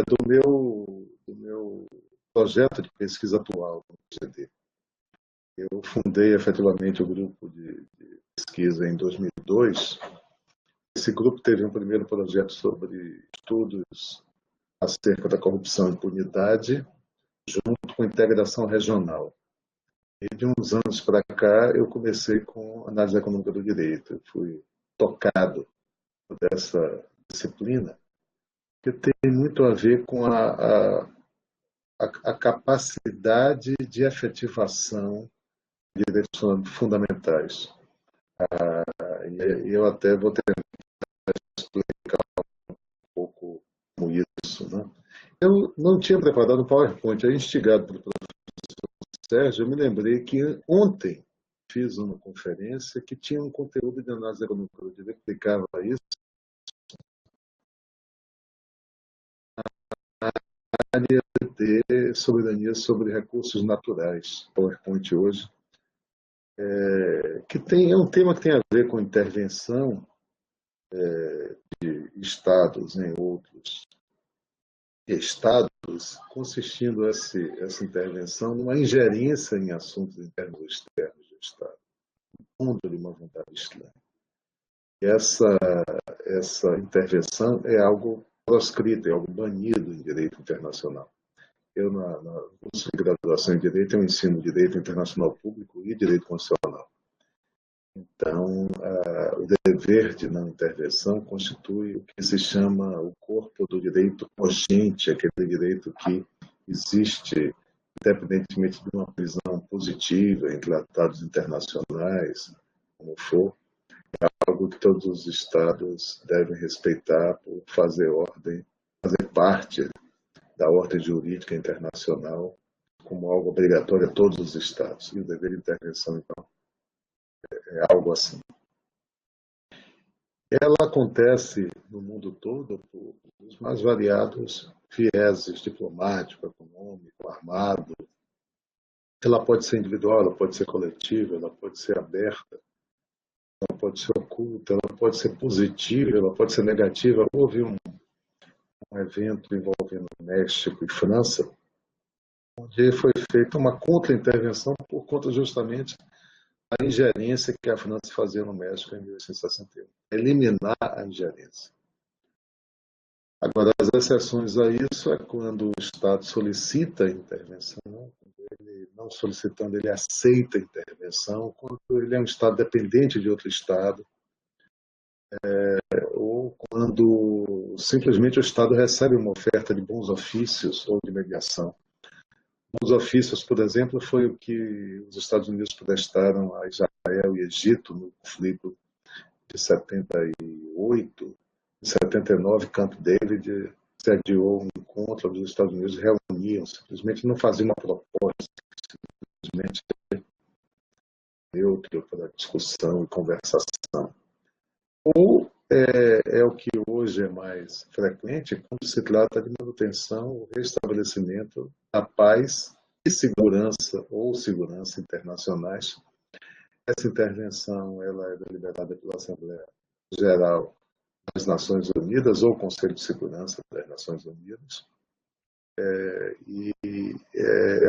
do meu projeto de pesquisa atual no GD. Eu fundei efetivamente o grupo de pesquisa em 2002. Esse grupo teve um primeiro projeto sobre estudos acerca da corrupção e impunidade, junto com integração regional. E de uns anos para cá, eu comecei com análise econômica do direito. Eu fui tocado por essa disciplina, que tem muito a ver com a capacidade de efetivação de direitos fundamentais. E eu até vou tentar explicar um pouco como isso, né? Eu não tinha preparado o PowerPoint, aí instigado pelo professor Sérgio, eu me lembrei que ontem fiz uma conferência que tinha um conteúdo de análise econômica do direito, explicava isso, área de soberania sobre recursos naturais, PowerPoint hoje, é um tema que tem a ver com intervenção de estados em outros estados, consistindo essa intervenção numa ingerência em assuntos internos ou externos do Estado, contra uma vontade estranha. E essa intervenção é algo proscrito, é algo banido em direito internacional. Eu, na curso de graduação em Direito, eu ensino Direito Internacional Público e Direito Constitucional. Então, o dever de não intervenção constitui o que se chama o corpo do direito cogente, aquele direito que existe independentemente de uma prisão positiva em tratados internacionais, como for, algo que todos os Estados devem respeitar por fazer parte da ordem jurídica internacional como algo obrigatório a todos os Estados. E o dever de intervenção, então, é algo assim. Ela acontece no mundo todo por os mais variados vieses diplomático, econômico, armado. Ela pode ser individual, ela pode ser coletiva, ela pode ser aberta, ela pode ser oculta, ela pode ser positiva, ela pode ser negativa. Houve um evento envolvendo México e França, onde foi feita uma contra-intervenção por conta justamente da ingerência que a França fazia no México em 1861. Eliminar a ingerência. Agora, as exceções a isso é quando o Estado solicita a intervenção, ele não solicitando, ele aceita a intervenção, quando ele é um Estado dependente de outro Estado, ou quando simplesmente o Estado recebe uma oferta de bons ofícios ou de mediação. Bons ofícios, por exemplo, foi o que os Estados Unidos prestaram a Israel e Egito no conflito de 78. Em 79, Camp David sediou um encontro onde os Estados Unidos reuniam, simplesmente não faziam uma proposta, simplesmente neutro para discussão e conversação. Ou é o que hoje é mais frequente quando se trata de manutenção ou restabelecimento da paz e segurança ou segurança internacionais. Essa intervenção ela é deliberada pela Assembleia Geral das Nações Unidas ou Conselho de Segurança das Nações Unidas, é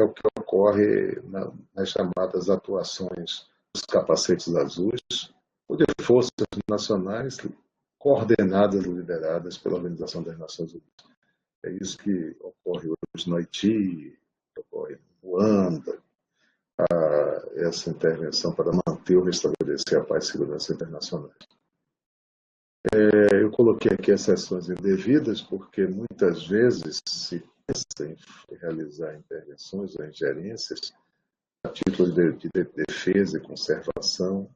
o que ocorre nas chamadas atuações dos capacetes azuis, ou de forças nacionais coordenadas e lideradas pela Organização das Nações Unidas. É isso que ocorre hoje no Haiti, ocorre no Ruanda, essa intervenção para manter ou restabelecer a paz e segurança internacionais. Eu coloquei aqui exceções indevidas, porque muitas vezes se pensa em realizar intervenções ou ingerências a título de defesa e conservação,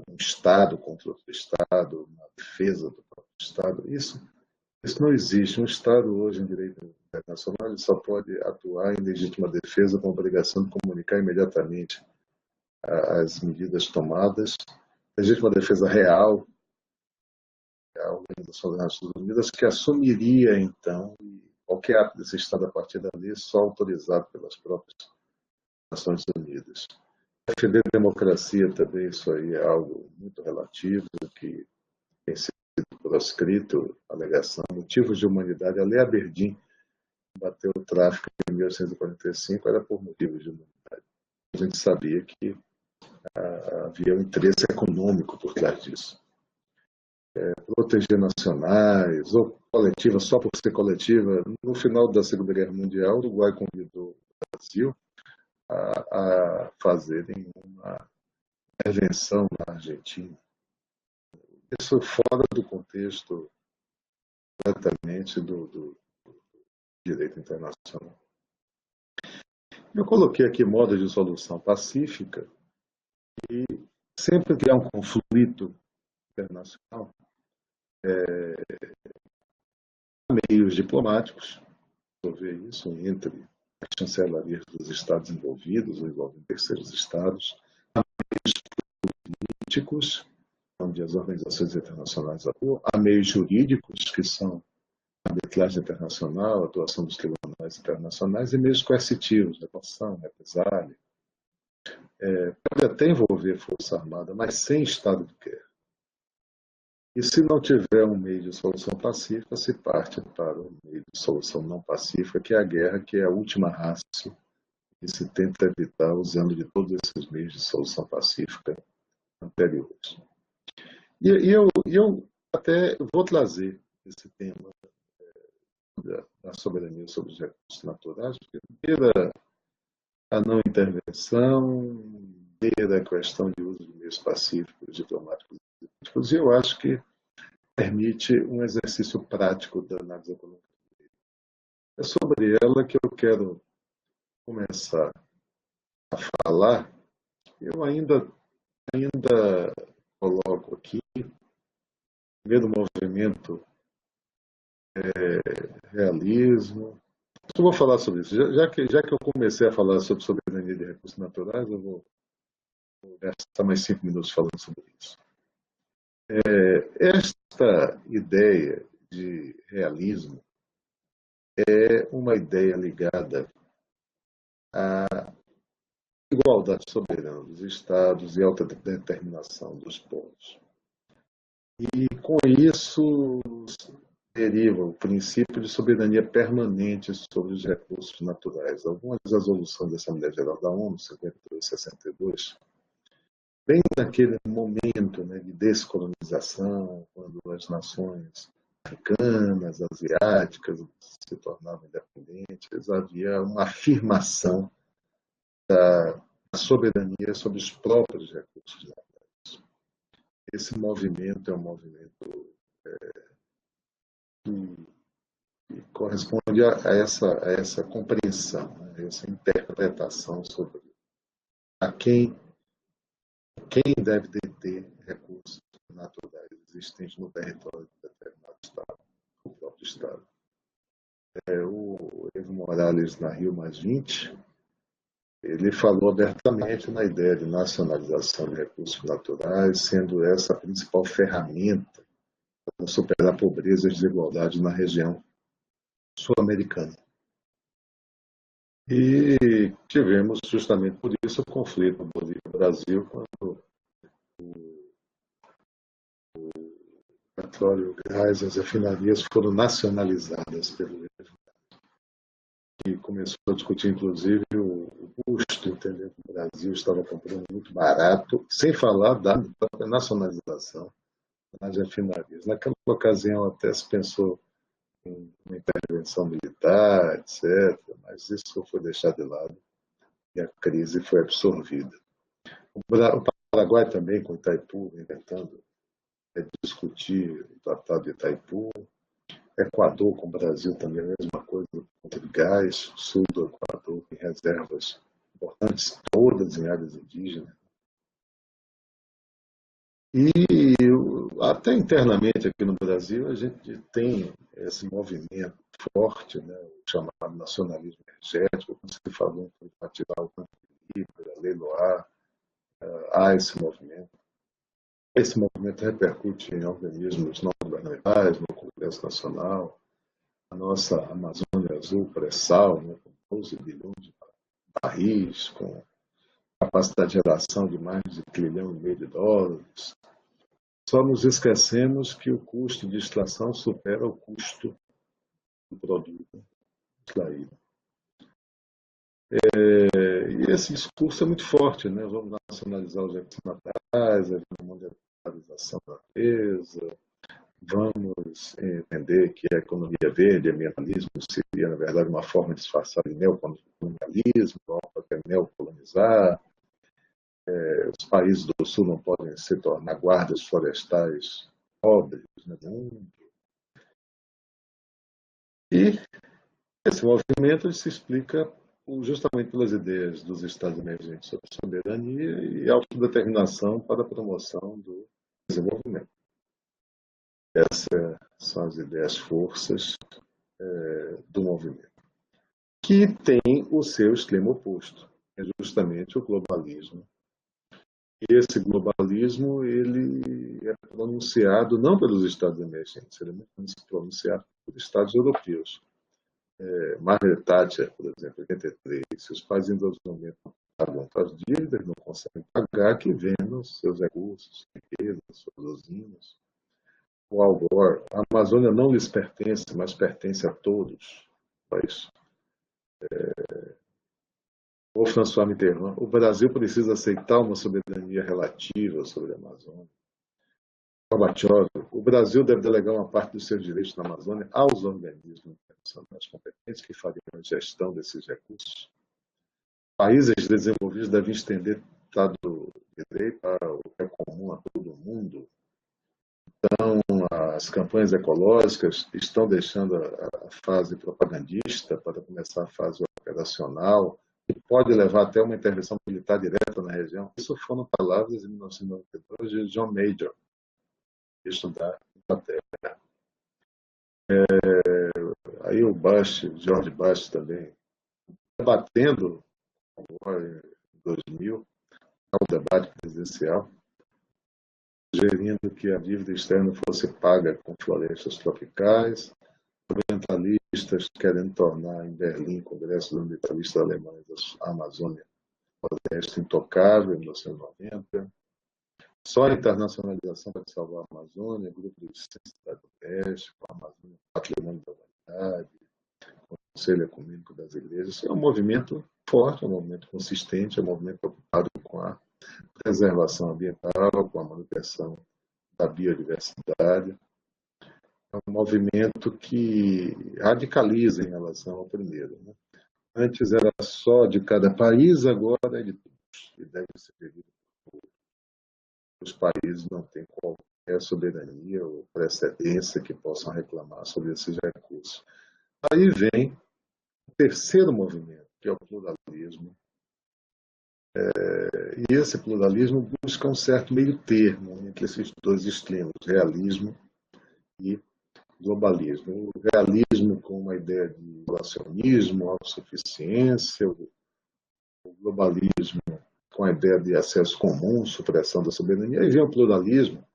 um Estado contra outro Estado, uma defesa do próprio Estado. Isso não existe. Um Estado hoje em direito internacional ele só pode atuar em legítima defesa com a obrigação de comunicar imediatamente as medidas tomadas. Legítima defesa real, a Organização das Nações Unidas, que assumiria, então, qualquer ato desse Estado a partir dali só autorizado pelas próprias Nações Unidas. Defender a democracia também, isso aí é algo muito relativo, que tem sido sido proscrito, alegação, motivos de humanidade. A Lei Aberdeen combateu o tráfico em 1845, era por motivos de humanidade. A gente sabia que havia um interesse econômico por trás disso. Proteger nacionais, ou coletiva, só por ser coletiva. No final da Segunda Guerra Mundial, o Uruguai convidou o Brasil a fazerem uma intervenção na Argentina. Isso fora do contexto completamente do direito internacional. Eu coloquei aqui modo de solução pacífica e sempre que há um conflito internacional, meios diplomáticos, resolver isso entre as chancelarias dos estados envolvidos, ou envolvem terceiros estados, há meios políticos, onde as organizações internacionais atuam, há meios jurídicos, que são a arbitragem internacional, a atuação dos tribunais internacionais, e meios coercitivos, repressão, represália. Pode até envolver força armada, mas sem estado de guerra. E se não tiver um meio de solução pacífica, se parte para um meio de solução não pacífica, que é a guerra, que é a última ratio que se tenta evitar usando de todos esses meios de solução pacífica anteriores. E eu até vou trazer esse tema da soberania sobre os recursos naturais, porque beira a não intervenção, beira a questão de uso de meios pacíficos, diplomáticos e políticos, e eu acho que permite um exercício prático da análise econômica. É sobre ela que eu quero começar a falar. Eu ainda coloco aqui, primeiro movimento, realismo. Eu vou falar sobre isso. Já que eu comecei a falar sobre soberania de recursos naturais, eu vou gastar mais 5 minutos falando sobre isso. Esta ideia de realismo é uma ideia ligada à igualdade soberana dos estados e autodeterminação dos povos. E com isso deriva o princípio de soberania permanente sobre os recursos naturais. Algumas resoluções da Assembleia Geral da ONU, 52 e 62, bem naquele momento, né, de descolonização, quando as nações africanas, asiáticas se tornavam independentes, havia uma afirmação da soberania sobre os próprios recursos naturais. Esse movimento é um movimento que corresponde a essa compreensão, né, a essa interpretação sobre a quem deve deter recursos naturais existentes no território de determinado Estado, o próprio Estado. O Evo Morales, na Rio +20, ele falou abertamente na ideia de nacionalização de recursos naturais, sendo essa a principal ferramenta para superar a pobreza e desigualdade na região sul-americana. E tivemos, justamente por isso, o conflito Bolívia-Brasil, quando o petróleo, o gás, as refinarias foram nacionalizadas pelo Evo, que começou a discutir, inclusive, o custo, entendeu? O Brasil estava comprando muito barato, sem falar da própria nacionalização das refinarias. Naquela ocasião, até se pensou em uma intervenção militar, etc., mas isso foi deixado de lado e a crise foi absorvida. O Paraguai também, com Itaipu, inventando discutir o Tratado de Itaipu. Equador com o Brasil também a mesma coisa, por conta de gás. O sul do Equador tem reservas importantes, todas em áreas indígenas. E até internamente aqui no Brasil a gente tem esse movimento forte, né, o chamado nacionalismo energético, como se falou em privatizar o campo livre, a leiloar. Há esse movimento. Esse movimento repercute em organismos não governamentais, no Congresso Nacional, a nossa Amazônia Azul pré-sal, né, com 12 bilhões de barris, com capacidade de geração de mais de $1,5 trilhão de dólares. Só nos esquecemos que o custo de extração supera o custo do produto extraído. E esse discurso é muito forte, né? Vamos nacionalizar os recursos naturais, a monetarização da riqueza, vamos entender que a economia verde, ambientalismo, seria, na verdade, uma forma disfarçada de neocolonialismo, para neocolonizar. Os países do Sul não podem se tornar guardas florestais pobres, né, do mundo. E esse movimento se explica justamente pelas ideias dos Estados emergentes sobre soberania e autodeterminação para a promoção do desenvolvimento. Essas são as ideias forças do movimento, que tem o seu extremo oposto, é justamente o globalismo. E esse globalismo ele é pronunciado não pelos Estados emergentes, ele é pronunciado por Estados europeus. Margaret Thatcher, por exemplo, em 83, se os países em desenvolvimento não pagam as dívidas, não conseguem pagar, que vendam seus recursos, riquezas, suas usinas. O Al Gore, a Amazônia não lhes pertence, mas pertence a todos. Mas, o François Mitterrand, o Brasil precisa aceitar uma soberania relativa sobre a Amazônia. Gorbachev, o Brasil deve delegar uma parte dos seus direitos na Amazônia aos organismos internacionais competentes que fariam a gestão desses recursos. Países desenvolvidos devem estender Estado de Direito para o que é comum a todo mundo. Então, as campanhas ecológicas estão deixando a fase propagandista para começar a fase operacional, que pode levar até uma intervenção militar direta na região. Isso foram palavras em 1992 de John Major, ministro da Inglaterra. Aí o Bush, George Bush também, debatendo agora em 2000, ao debate presidencial, sugerindo que a dívida externa fosse paga com florestas tropicais, ambientalistas querendo tornar em Berlim, Congresso dos Ambientalistas Alemães, a Amazônia floresta intocável, em 1990. Só a internacionalização para salvar a Amazônia, grupo de Cidade do Oeste, a Amazônia, Patrimônio da Humanidade, Conselho Ecumênico das Igrejas. É um movimento forte, é um movimento consistente, é um movimento preocupado com a preservação ambiental, com a manutenção da biodiversidade. É um movimento que radicaliza em relação ao primeiro, né? Antes era só de cada país, agora é de todos, e deve ser vivido por todos. Os países não têm qualquer soberania ou precedência que possam reclamar sobre esses recursos. Aí vem o terceiro movimento, que é o pluralismo. E esse pluralismo busca um certo meio termo entre esses dois extremos, realismo e globalismo. O realismo com uma ideia de isolacionismo, autossuficiência, o globalismo com a ideia de acesso comum, supressão da soberania, e vem o pluralismo,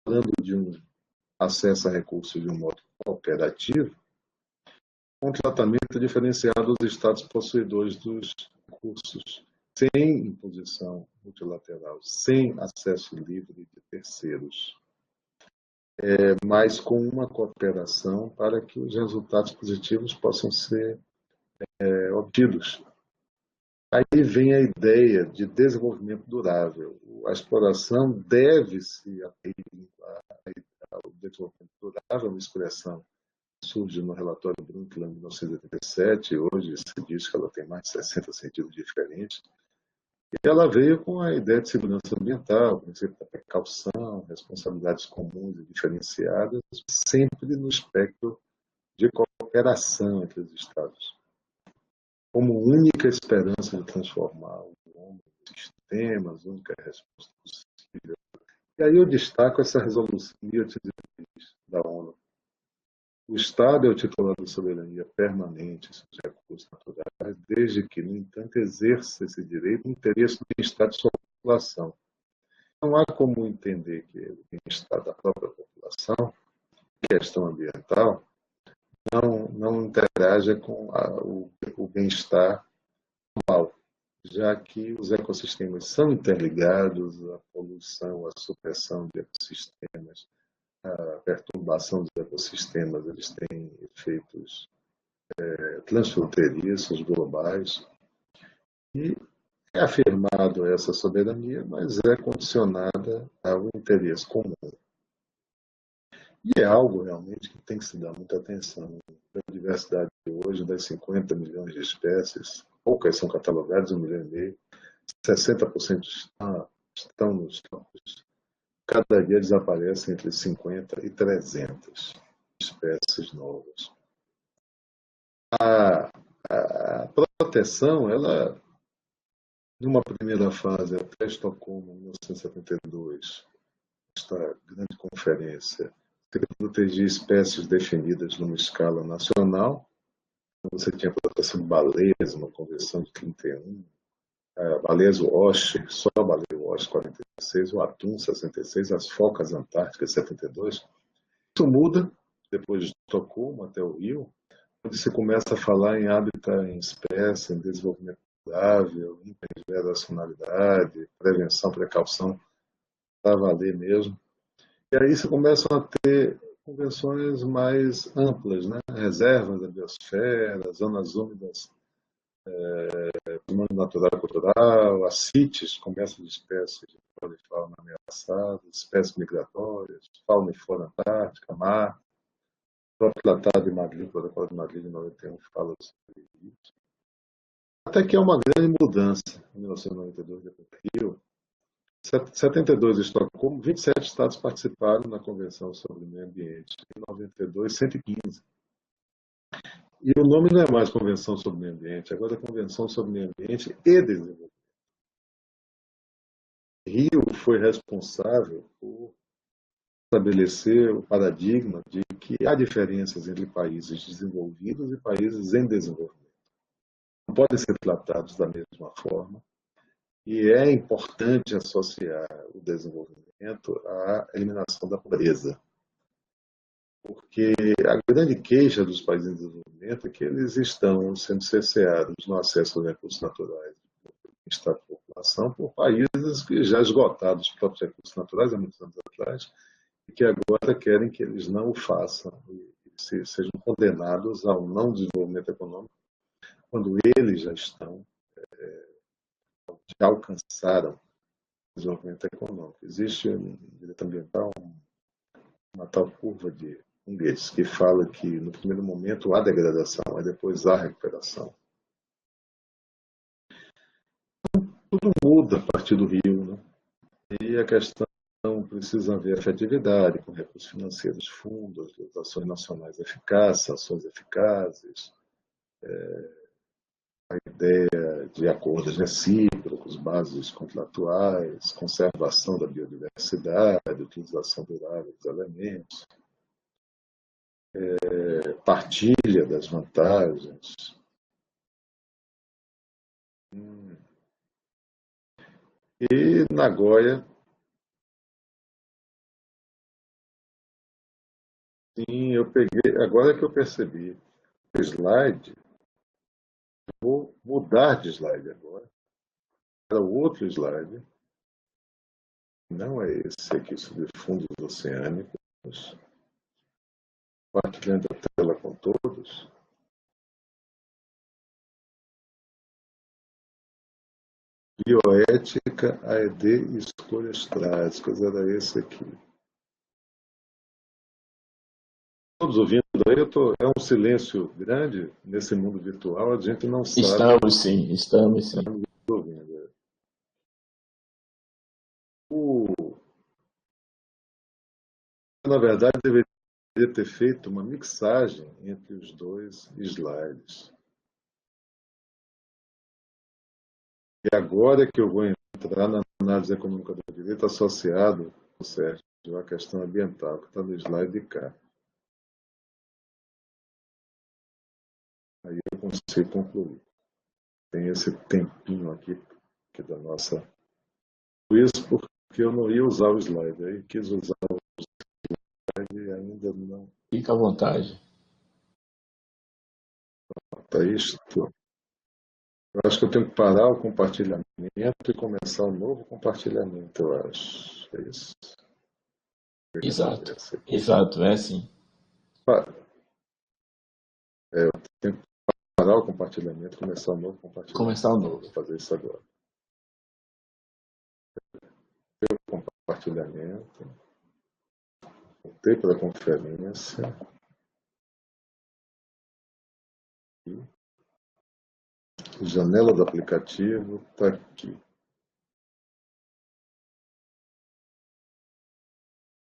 falando de um acesso a recursos de um modo cooperativo, com um tratamento diferenciado dos estados possuidores dos recursos, sem imposição multilateral, sem acesso livre de terceiros, mas com uma cooperação para que os resultados positivos possam ser obtidos. Aí vem a ideia de desenvolvimento durável. A exploração deve se ater ao desenvolvimento durável, uma expressão que surge no relatório Brundtland de 1987, hoje se diz que ela tem mais de 60 sentidos diferentes. E ela veio com a ideia de segurança ambiental, o princípio da precaução, responsabilidades comuns e diferenciadas, sempre no espectro de cooperação entre os Estados, como única esperança de transformar o homem em sistemas, única resposta possível. E aí eu destaco essa resolução 1803 da ONU. O Estado é o titular da soberania permanente sobre os recursos naturais, desde que, no entanto, exerça esse direito no interesse do bem-estar de sua população. Não há como entender que o bem-estar da própria população, questão ambiental, não interaja com o bem-estar global. já que os ecossistemas são interligados, a poluição, a supressão de ecossistemas, a perturbação dos ecossistemas, eles têm efeitos transfronteiriços, globais, e é afirmado essa soberania, mas é condicionada ao interesse comum. E é algo realmente que tem que se dar muita atenção. A diversidade de hoje, das 50 milhões de espécies, poucas são catalogadas, 1,5 milhão, 60% estão nos trópicos. Cada dia desaparecem entre 50 e 300 espécies novas. A proteção, ela, numa primeira fase, até Estocolmo, em 1972, esta grande conferência, que protegia espécies definidas numa escala nacional. Você tinha a proteção de baleias, uma convenção de 31, baleias Walsh, só a baleia Walsh 46, o atum 66, as focas antárticas 72. Isso muda depois de Estocolmo até o Rio, onde se começa a falar em habitat, em espécie, em desenvolvimento saudável, internacionalidade, prevenção, precaução, para valer mesmo. E aí se começam a ter convenções mais amplas, né? Reservas da biosfera, zonas úmidas, patrimônio natural e cultural, as CITES, comércio de espécies de flora e fauna ameaçadas, espécies migratórias, fauna e flora antártica, mar. O próprio Tratado de Madrid, o Protocolo de Madrid de 91, fala sobre isso. Até que é uma grande mudança em 1992, depois do Rio. 72 Estocolmo, 27 estados participaram na Convenção sobre o Meio Ambiente. Em 92, 115. E o nome não é mais Convenção sobre o Meio Ambiente, agora é Convenção sobre o Meio Ambiente e Desenvolvimento. Rio foi responsável por estabelecer o paradigma de que há diferenças entre países desenvolvidos e países em desenvolvimento. Não podem ser tratados da mesma forma. E é importante associar o desenvolvimento à eliminação da pobreza. Porque a grande queixa dos países em desenvolvimento é que eles estão sendo cerceados no acesso aos recursos naturais do estado de população por países que já esgotaram os próprios recursos naturais há muitos anos atrás e que agora querem que eles não o façam e sejam condenados ao não desenvolvimento econômico quando eles já alcançaram desenvolvimento econômico. Existe no direito ambiental uma tal curva de Ungeres que fala que no primeiro momento há degradação, mas depois há recuperação. Tudo muda a partir do Rio, né? E a questão precisa haver efetividade com recursos financeiros, fundos, ações nacionais eficazes, ações eficazes, a ideia de acordos recíprocos, bases contratuais, conservação da biodiversidade, utilização durável dos elementos, partilha das vantagens. E Nagoya, sim, eu peguei, agora que eu percebi, o slide, vou mudar de slide agora para outro slide, não é esse aqui sobre fundos oceânicos, compartilhando a tela com todos. Bioética, AED e escolhas trágicas, era esse aqui. Todos ouvindo aí, é um silêncio grande nesse mundo virtual, a gente não sabe. Estamos sim, estamos sim. Ouvindo. Na verdade, deveria ter feito uma mixagem entre os dois slides. E agora que eu vou entrar na análise econômica do direito associado, Sérgio, à questão ambiental, que está no slide de cá. Aí eu consigo concluir. Tem esse tempinho aqui que da nossa... Isso porque eu não ia usar o slide. Aí quis usar o slide e ainda não... Fica à vontade. Tá isto. Eu acho que eu tenho que parar o compartilhamento e começar um novo compartilhamento, eu acho. É isso que Exato. acontece aqui. Exato, é assim. Eu tenho que parar o compartilhamento e começar um novo compartilhamento. Começar o Eu novo. vou fazer isso agora. Compartilhamento. Voltei para a conferência. Janela do aplicativo está aqui.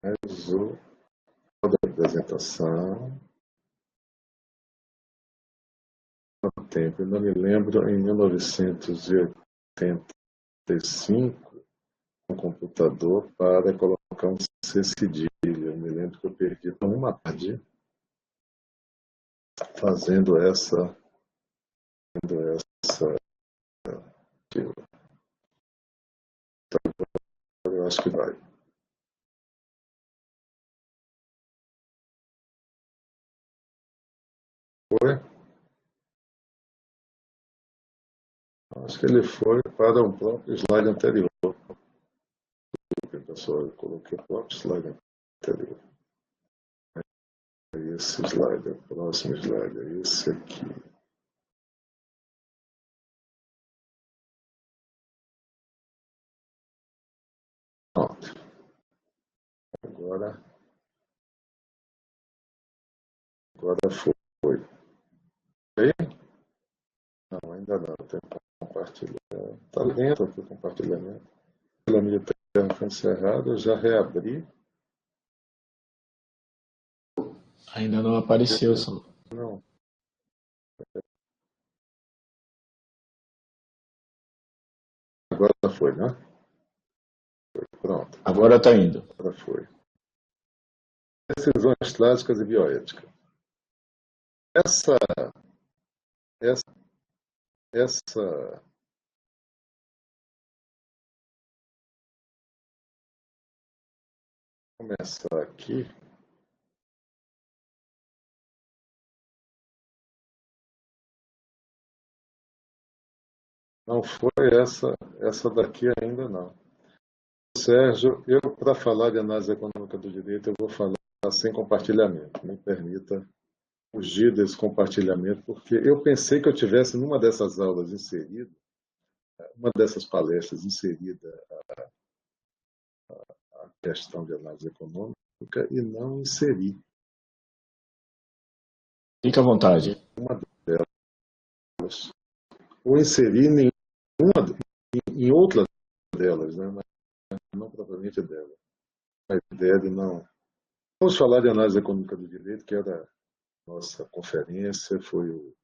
Mais o da apresentação. No tempo, eu não me lembro, em 1985, um computador para colocar um C cedilha. Eu me lembro que eu perdi uma tarde fazendo essa. Eu acho que vai. Foi? Acho que ele foi para um próprio slide anterior. Pessoal, eu coloquei o próprio slide anterior. Esse slide, o próximo slide, é esse aqui. Pronto. Agora foi. Aí? Não, ainda não. Tem que compartilhar. Está lento aqui o compartilhamento. A minha tela foi encerrada, eu já reabri. Ainda não apareceu, Saulo. Não. Agora foi, né? Foi. Pronto. Agora está indo. Agora foi. Decisões clássicas e bioética. Essa, essa começar aqui. Não foi essa daqui ainda não. Sérgio, eu para falar de análise econômica do direito, eu vou falar sem compartilhamento. Me permita fugir desse compartilhamento, porque eu pensei que eu tivesse numa dessas aulas inserida, uma dessas palestras inserida a questão de análise econômica e não inseri Fica à vontade. uma delas. Ou inseri em outra delas, né? Mas não propriamente dela. A ideia de não. Vamos falar de análise econômica do direito, que era a nossa conferência, foi o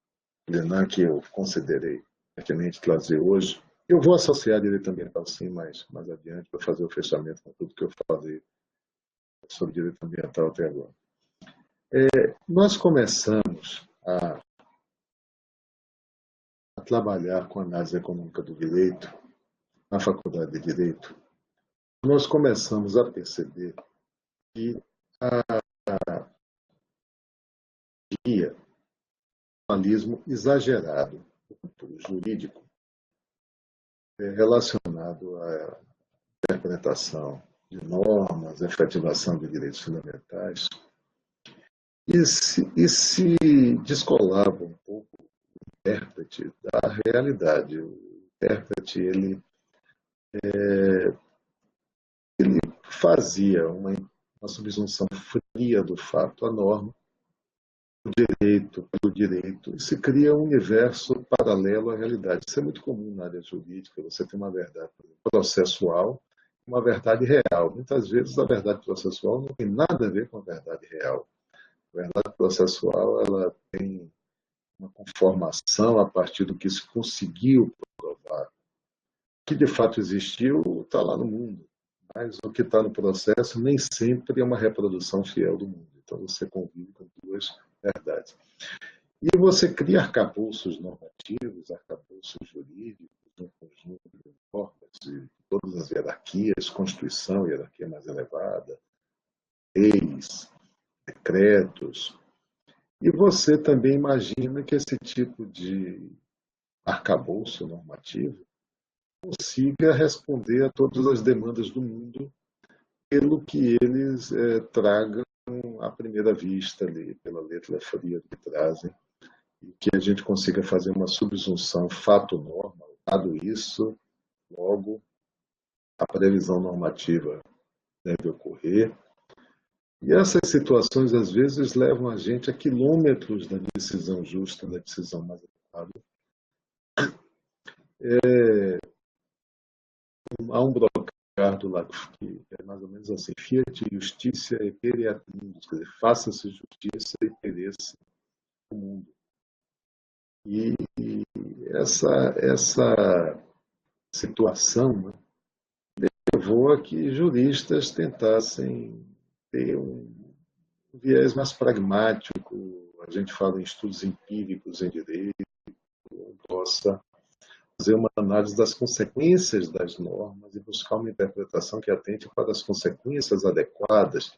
plenário que eu considerei pertinente trazer hoje. Eu vou associar direito ambiental sim, mais adiante, para fazer o fechamento com tudo que eu falei sobre direito ambiental até agora. Nós começamos a trabalhar com análise econômica do direito na faculdade de direito. Nós começamos a perceber que havia um formalismo exagerado jurídico relacionado à interpretação de normas, efetivação de direitos fundamentais, e se descolava um pouco o intérprete da realidade. O intérprete ele fazia uma subsunção fria do fato à norma, o direito pelo direito, e se cria um universo paralelo à realidade. Isso é muito comum na área jurídica, você tem uma verdade processual, uma verdade real. Muitas vezes a verdade processual não tem nada a ver com a verdade real. A verdade processual ela tem uma conformação a partir do que se conseguiu provar. O que de fato existiu está lá no mundo, mas o que está no processo nem sempre é uma reprodução fiel do mundo. Então você convive com duas verdades. E você cria arcabouços normativos, arcabouços jurídicos, um conjunto de normas de todas as hierarquias, Constituição, hierarquia mais elevada, leis, decretos. E você também imagina que esse tipo de arcabouço normativo, consiga responder a todas as demandas do mundo pelo que eles tragam à primeira vista ali, pela letra fria que trazem, e que a gente consiga fazer uma subsunção fato-norma. Dado isso, logo a previsão normativa deve ocorrer. E essas situações, às vezes, levam a gente a quilômetros da decisão justa, da decisão mais adequada. Há um brocado lá que é mais ou menos assim: Fiat Justitia e Pereat Mundus, quer dizer, faça-se justiça e pereça o mundo. E essa situação, né, levou a que juristas tentassem ter um viés mais pragmático. A gente fala em estudos empíricos em direito, possa fazer uma análise das consequências das normas e buscar uma interpretação que atente para as consequências adequadas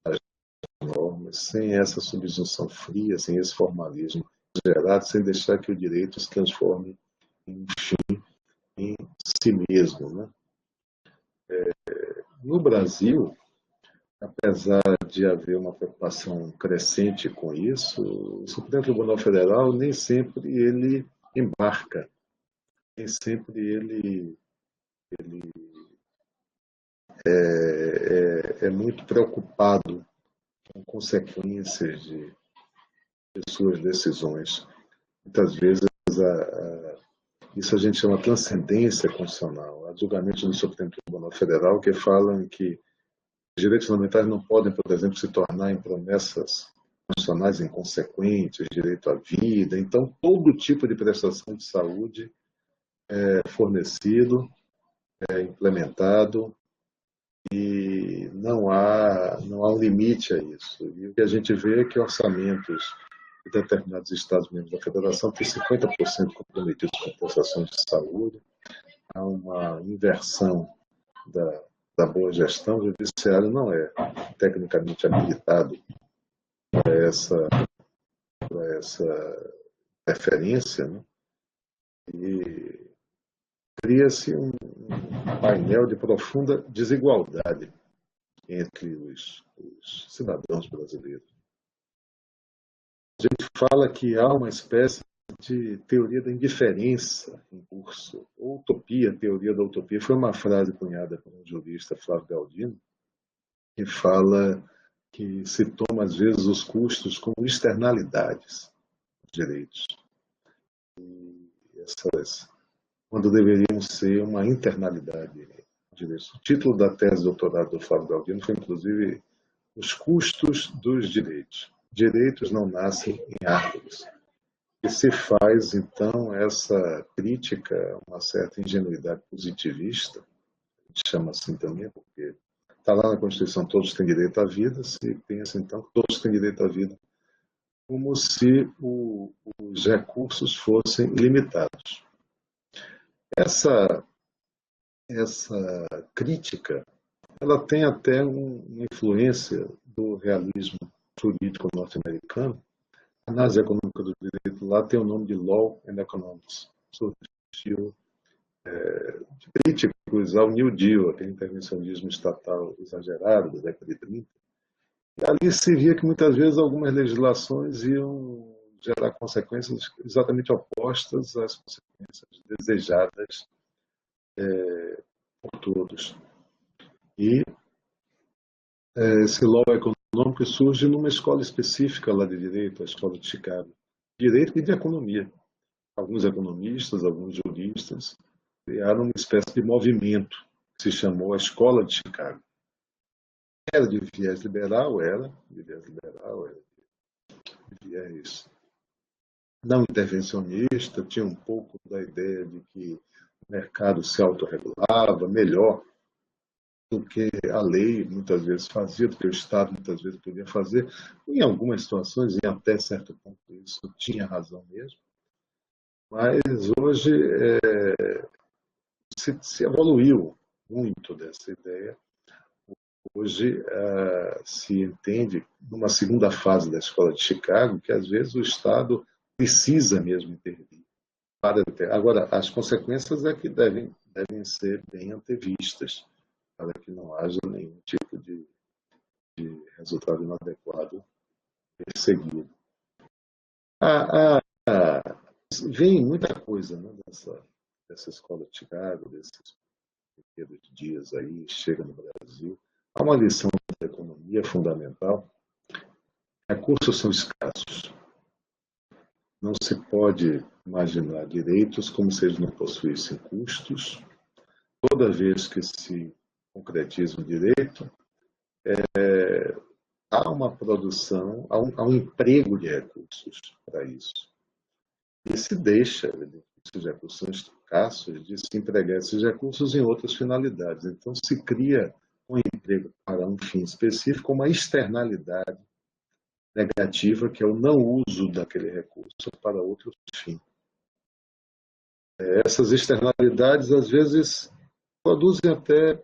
das normas, sem essa subsunção fria, sem esse formalismo gerado, sem deixar que o direito se transforme em um fim em si mesmo, né? No Brasil, apesar de haver uma preocupação crescente com isso, o Supremo Tribunal Federal nem sempre ele embarca, nem sempre ele é muito preocupado com consequências de suas decisões. Muitas vezes isso a gente chama transcendência constitucional. Há julgamentos do Supremo Tribunal Federal que falam que os direitos fundamentais não podem, por exemplo, se tornar em promessas constitucionais inconsequentes, direito à vida. Então, todo tipo de prestação de saúde é fornecido, é implementado, e não há um limite a isso. E o que a gente vê é que orçamentos de determinados Estados-membros da Federação têm 50% comprometidos com prestações de saúde. Há uma inversão da boa gestão. O judiciário não é tecnicamente habilitado para essa referência, né? E cria-se um painel de profunda desigualdade entre os cidadãos brasileiros. A gente fala que há uma espécie de teoria da indiferença em curso, ou utopia, teoria da utopia. Foi uma frase cunhada por um jurista, Flávio Galdino, que fala que se toma, às vezes, os custos como externalidades dos direitos. E essas, quando deveriam ser uma internalidade de direitos. O título da tese de doutorado do Flávio Galdino foi, inclusive, Os Custos dos Direitos. Direitos não nascem em árvores. E se faz, então, essa crítica a uma certa ingenuidade positivista, a gente chama assim também, porque está lá na Constituição, todos têm direito à vida, se pensa, então, que todos têm direito à vida, como se os recursos fossem ilimitados. Essa crítica, ela tem até uma influência do realismo jurídico norte-americano. A análise econômica do direito lá tem o nome de Law and Economics, surgiu de críticos ao New Deal, aquele intervencionismo estatal exagerado da década de 30. E ali se via que muitas vezes algumas legislações iam gerar consequências exatamente opostas às consequências desejadas por todos. E esse law econômico surge numa escola específica lá de direito, a escola de Chicago. Direito e de economia. Alguns economistas, alguns juristas criaram uma espécie de movimento que se chamou a Escola de Chicago. Era de viés liberal, era de viés não intervencionista, tinha um pouco da ideia de que o mercado se autorregulava melhor do que a lei muitas vezes fazia, do que o Estado muitas vezes podia fazer. Em algumas situações, e até certo ponto, isso tinha razão mesmo. Mas hoje se evoluiu muito dessa ideia. Hoje se entende, numa segunda fase da Escola de Chicago, que às vezes o Estado precisa mesmo intervir. Agora, as consequências é que devem ser bem antevistas, para que não haja nenhum tipo de resultado inadequado perseguido. Ah, vem muita coisa, né, dessa escola de Chicago, desses primeiros dias aí, chega no Brasil. Há uma lição da economia fundamental. Recursos são escassos. Não se pode imaginar direitos como se eles não possuíssem custos. Toda vez que se concretiza um direito, há uma produção, há um emprego de recursos para isso. E se deixa esses recursos são escassos de se empregar esses recursos em outras finalidades. Então, se cria um emprego para um fim específico, uma externalidade negativa, que é o não uso daquele recurso para outro fim. Essas externalidades, às vezes, produzem até,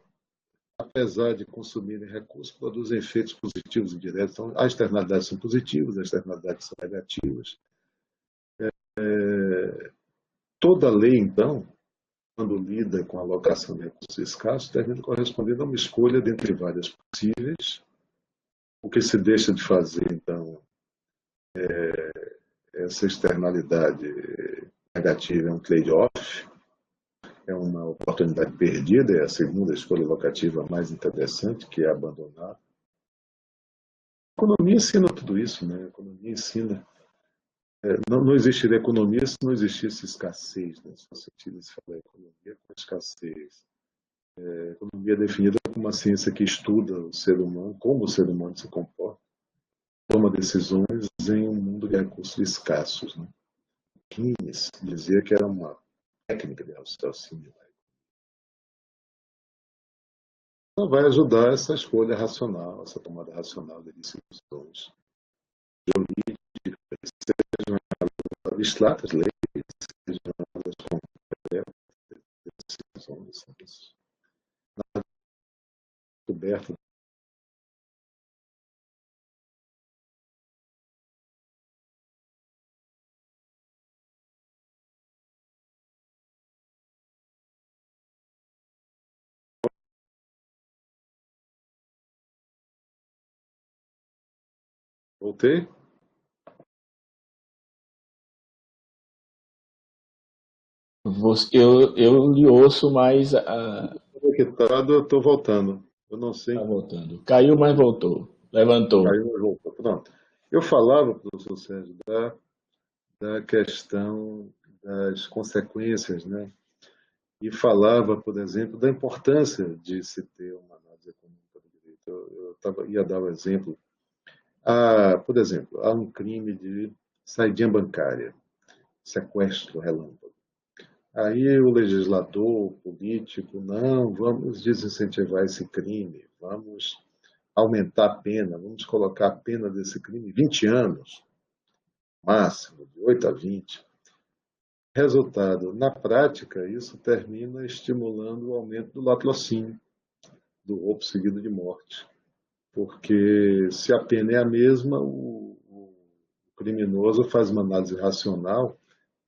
apesar de consumirem recursos, produzem efeitos positivos e diretos. Então, as externalidades são positivas, as externalidades são negativas. Toda lei, então, quando lida com a alocação de recursos escassos, termina correspondendo a uma escolha dentre várias possíveis. O que se deixa de fazer, então, essa externalidade negativa é um trade-off, é uma oportunidade perdida, é a segunda escolha locativa mais interessante, que é abandonar. A economia ensina tudo isso, né? A economia ensina. Não existiria economia se não existisse escassez, né? Se você fala economia com escassez. A economia é definida como uma ciência que estuda o ser humano, como o ser humano se comporta, toma decisões em um mundo de recursos escassos, né? Keynes dizia que era uma técnica de raciocínio. Ela vai ajudar essa escolha racional, essa tomada racional de decisões jurídicas, sejam abstratas, leis, sejam concretas, decisões, na descoberta. Voltei? Eu lhe ouço, mas Conectado, eu estou voltando. Eu não tá sei. voltando. Caiu, mas voltou. Levantou. Caiu e voltou. Pronto. Eu falava, professor Sérgio, da questão das consequências, né? E falava, por exemplo, da importância de se ter uma análise econômica do direito. Ia dar o exemplo. Por exemplo, há um crime de saidinha bancária, sequestro relâmpago. Aí o legislador, o político, não, vamos desincentivar esse crime, vamos aumentar a pena, vamos colocar a pena desse crime 20 anos, máximo, de 8 a 20. Resultado, na prática, isso termina estimulando o aumento do latrocínio, do roubo seguido de morte. Porque se a pena é a mesma, o criminoso faz uma análise racional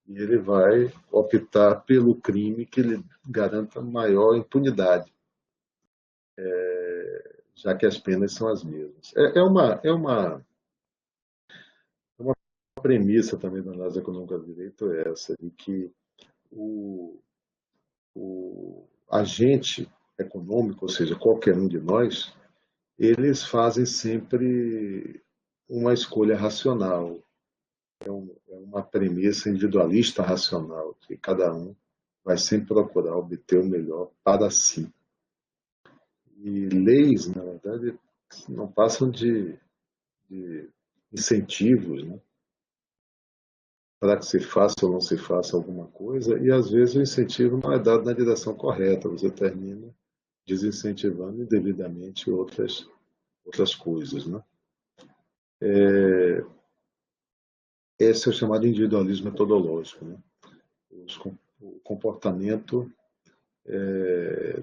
e ele vai optar pelo crime que lhe garanta maior impunidade, já que as penas são as mesmas. Uma premissa também da análise econômica do direito é essa, de que o, o agente econômico, ou seja, qualquer um de nós, eles fazem sempre uma escolha racional, é uma premissa individualista racional, que cada um vai sempre procurar obter o melhor para si. E leis, na verdade, não passam de incentivos, né, para que se faça ou não se faça alguma coisa, e às vezes o incentivo não é dado na direção correta, você termina desincentivando indevidamente outras coisas, né? Esse é o chamado individualismo metodológico, né? O comportamento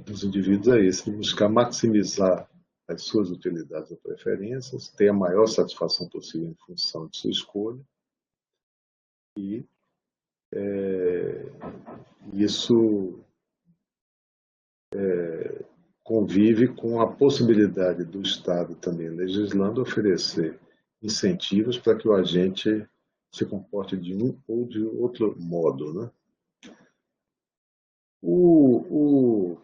dos indivíduos é esse, de buscar maximizar as suas utilidades ou preferências, ter a maior satisfação possível em função de sua escolha e isso convive com a possibilidade do Estado também legislando oferecer incentivos para que o agente se comporte de um ou de outro modo, né? O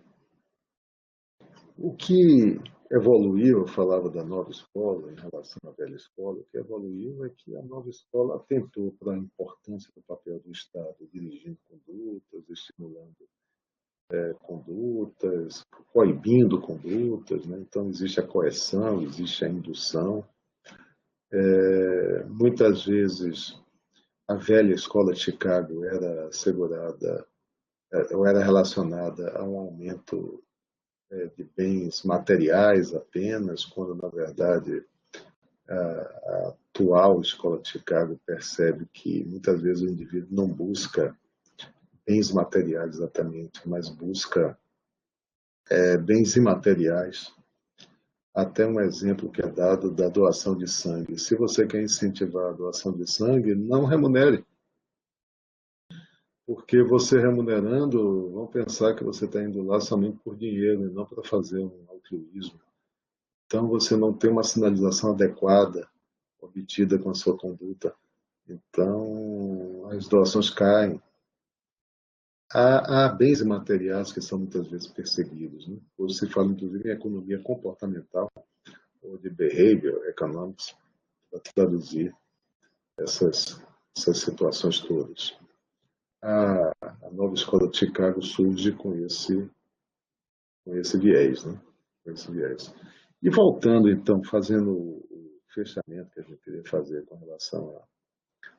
que evoluiu, eu falava da nova escola em relação à velha escola, o que evoluiu é que a nova escola atentou para a importância do papel do Estado dirigindo condutas, estimulando condutas, coibindo condutas, né? Então existe a coerção, existe a indução. Muitas vezes a velha escola de Chicago era assegurada, ou era relacionada a um aumento de bens materiais apenas, quando na verdade a atual escola de Chicago percebe que muitas vezes o indivíduo não busca bens materiais exatamente, mas busca bens imateriais. Até um exemplo que é dado da doação de sangue. Se você quer incentivar a doação de sangue, não remunere. Porque você remunerando, vão pensar que você está indo lá somente por dinheiro e não para fazer um altruísmo. Então você não tem uma sinalização adequada obtida com a sua conduta. Então as doações caem. Há bens imateriais que são muitas vezes perseguidos, né? Hoje se fala inclusive em economia comportamental ou de behavior economics para traduzir essas situações todas. A nova escola de Chicago surge com esse viés, né? Com esse viés. E voltando, então, fazendo o fechamento que a gente queria fazer com relação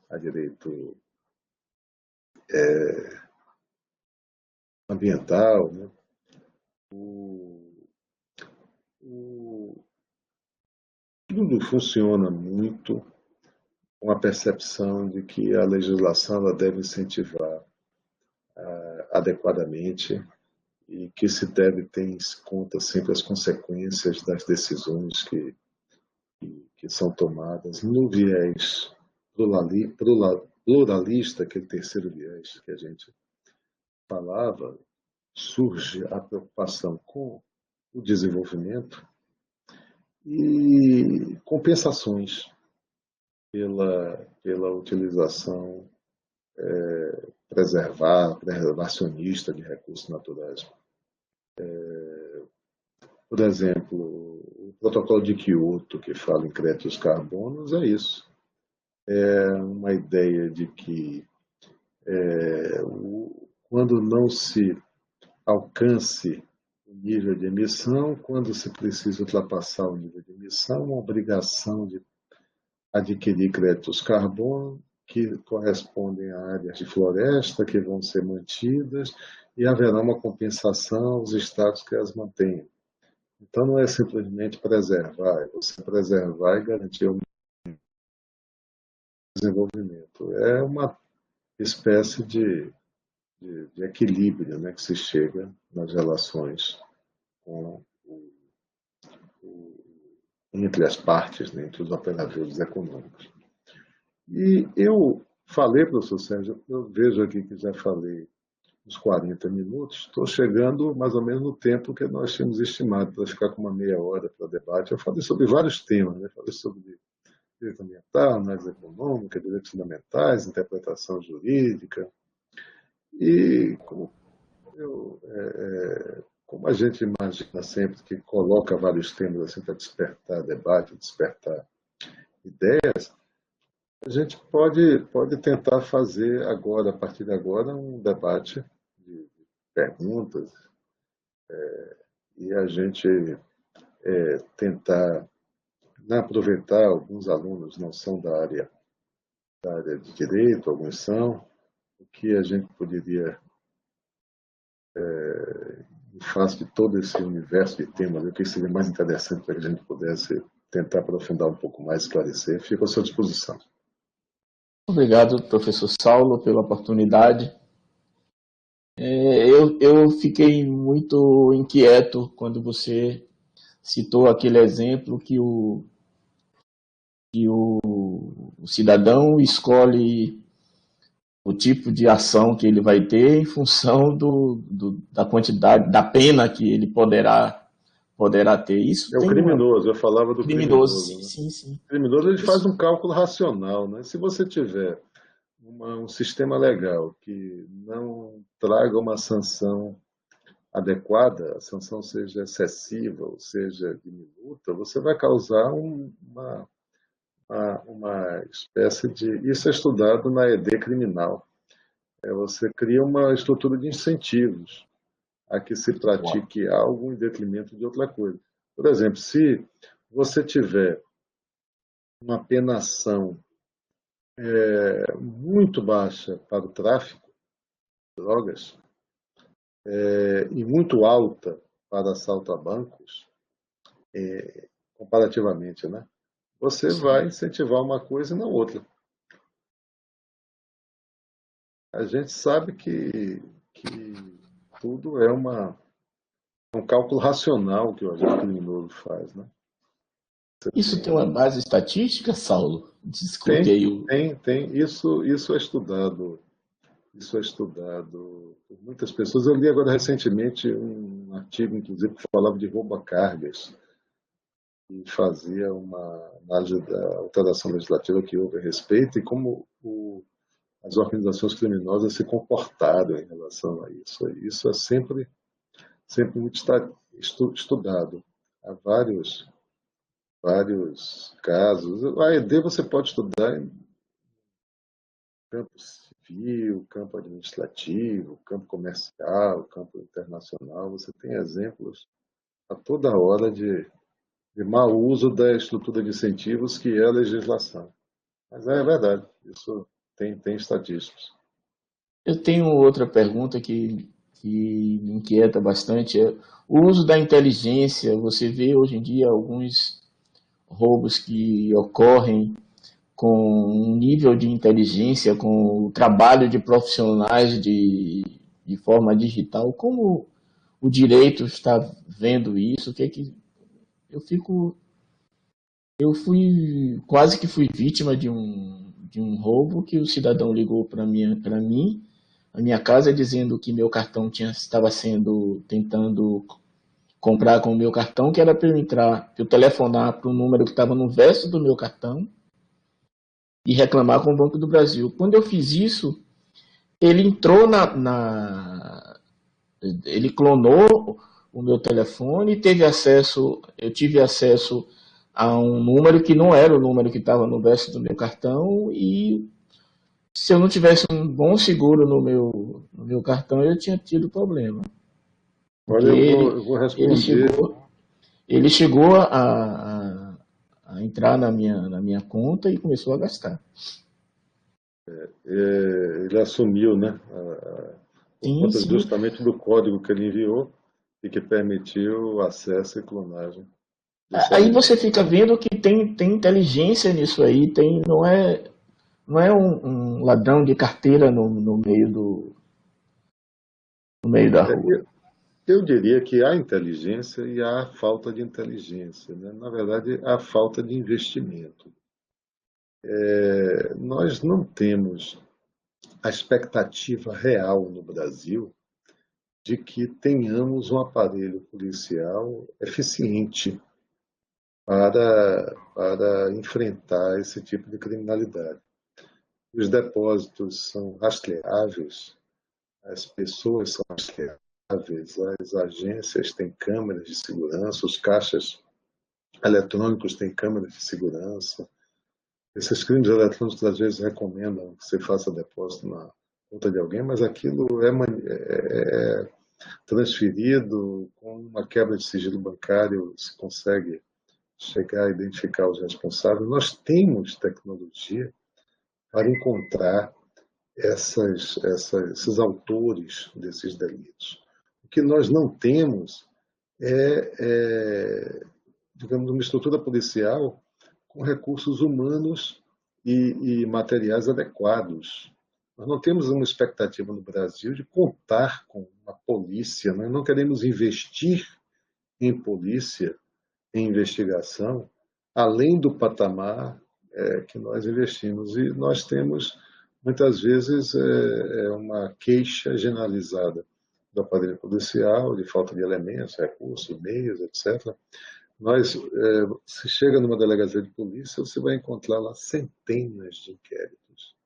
a direito ambiental, né? Tudo funciona muito com a percepção de que a legislação ela deve incentivar adequadamente e que se deve ter em conta sempre as consequências das decisões que são tomadas no viés pluralista, aquele terceiro viés que a gente falava, surge a preocupação com o desenvolvimento e compensações pela utilização preservacionista de recursos naturais. Por exemplo, o protocolo de Kyoto, que fala em créditos carbonos, é isso. É uma ideia de que quando não se alcance o nível de emissão, quando se precisa ultrapassar o nível de emissão, uma obrigação de adquirir créditos carbono que correspondem a áreas de floresta que vão ser mantidas e haverá uma compensação aos estados que as mantenham. Então não é simplesmente preservar, é você preservar e garantir o desenvolvimento. É uma espécie de equilíbrio, né, que se chega nas relações com entre as partes, né, entre os operadores econômicos. E eu falei, professor Sérgio, eu vejo aqui que já falei uns 40 minutos, estou chegando mais ou menos no tempo que nós tínhamos estimado para ficar com uma meia hora para debate. Eu falei sobre vários temas, né? Falei sobre direito ambiental, análise econômica, direitos fundamentais, interpretação jurídica. E como a gente imagina sempre que coloca vários temas assim para despertar debate, despertar ideias, a gente pode tentar fazer agora, a partir de agora, um debate de perguntas e a gente tentar aproveitar. Alguns alunos não são da área de direito, alguns são, o que a gente poderia, em face de todo esse universo de temas, o que seria mais interessante para que a gente pudesse tentar aprofundar um pouco mais, esclarecer, fico à sua disposição. Obrigado, professor Saulo, pela oportunidade. Eu fiquei muito inquieto quando você citou aquele exemplo que o cidadão escolhe o tipo de ação que ele vai ter em função da quantidade, da pena que ele poderá ter. Isso É o tem uma criminoso, eu falava do criminoso, criminoso, sim, né? sim, sim. O criminoso ele faz Isso, um cálculo racional, né? Se você tiver um sistema legal que não traga uma sanção adequada, a sanção seja excessiva ou seja diminuta, você vai causar uma espécie de. Isso é estudado na ED criminal. Você cria uma estrutura de incentivos a que se pratique algo em detrimento de outra coisa. Por exemplo, se você tiver uma penação muito baixa para o tráfico de drogas e muito alta para assalto a bancos, comparativamente, né? Você vai sim. incentivar uma coisa e não outra. A gente sabe que tudo é um cálculo racional que o agente criminoso faz, né? Isso tem uma base estatística, Saulo? Desculpe Tem, aí o. tem. Isso é estudado. Isso é estudado por muitas pessoas. Eu li agora recentemente um artigo, inclusive, que falava de rouba-cargas e fazia uma análise da alteração legislativa que houve a respeito e como as organizações criminosas se comportaram em relação a isso. Isso é sempre muito estudado. Há vários casos. A ED você pode estudar em campo civil, campo administrativo, campo comercial, campo internacional. Você tem exemplos a toda hora de mau uso da estrutura de incentivos que é a legislação. Mas é verdade, isso tem estatísticos. Eu tenho outra pergunta que me inquieta bastante. É o uso da inteligência. Você vê hoje em dia alguns roubos que ocorrem com um nível de inteligência, com o trabalho de profissionais de forma digital. Como o direito está vendo isso? O que é que eu fico eu fui quase que fui vítima de um roubo que o cidadão ligou para mim, a minha casa, dizendo que meu cartão estava sendo tentando comprar com o meu cartão, que era para eu entrar, para eu telefonar para o número que estava no verso do meu cartão e reclamar com o Banco do Brasil. Quando eu fiz isso, ele entrou ele clonou o meu telefone, eu tive acesso a um número que não era o número que estava no verso do meu cartão, e se eu não tivesse um bom seguro no meu cartão, eu tinha tido problema. Porque Olha, eu vou ele responder. chegou, ele chegou a entrar na minha conta e começou a gastar. Ele assumiu, né, por Sim, conta sim. justamente do código que ele enviou e que permitiu acesso e clonagem desse Aí você elemento. fica vendo que tem inteligência nisso aí, não é um ladrão de carteira no meio da É, rua. eu diria que há inteligência e há falta de inteligência, né? Na verdade, há falta de investimento. Nós não temos a expectativa real no Brasil de que tenhamos um aparelho policial eficiente para enfrentar esse tipo de criminalidade. Os depósitos são rastreáveis, as pessoas são rastreáveis, as agências têm câmeras de segurança, os caixas eletrônicos têm câmeras de segurança. Esses crimes eletrônicos às vezes recomendam que você faça depósito na conta de alguém, mas aquilo é transferido com uma quebra de sigilo bancário, se consegue chegar a identificar os responsáveis. Nós temos tecnologia para encontrar esses autores desses delitos. O que nós não temos digamos, uma estrutura policial com recursos humanos e materiais adequados. Nós não temos uma expectativa no Brasil de contar com uma polícia, nós não queremos investir em polícia, em investigação, além do patamar que nós investimos. E nós temos muitas vezes é uma queixa generalizada do aparelho policial, de falta de elementos, recursos, meios, etc. Se chega numa delegacia de polícia, você vai encontrar lá centenas de inquéritos.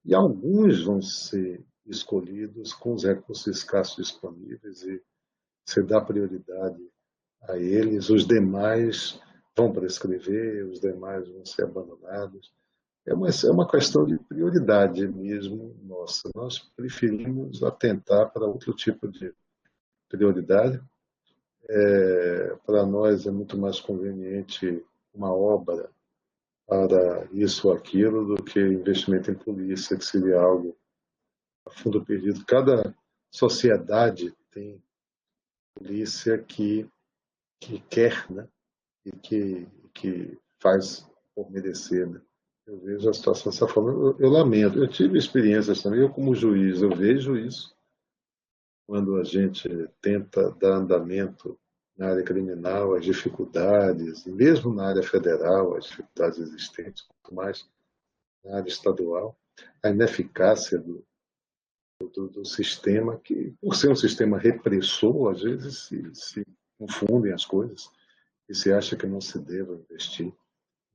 E alguns vão ser escolhidos com os recursos escassos disponíveis e se dá prioridade a eles, os demais vão prescrever, os demais vão ser abandonados. É uma questão de prioridade mesmo nossa. Nós preferimos atentar para outro tipo de prioridade. Para nós é muito mais conveniente uma obra para isso ou aquilo do que investimento em polícia, que seria algo a fundo perdido. Cada sociedade tem polícia que quer, né? E que faz por merecer, né? Eu vejo a situação dessa forma. Eu lamento. Eu tive experiências também. Eu, como juiz, eu vejo isso quando a gente tenta dar andamento na área criminal, as dificuldades, e mesmo na área federal, as dificuldades existentes, quanto mais na área estadual, a ineficácia do sistema, que, por ser um sistema repressor, às vezes se confundem as coisas e se acha que não se deva investir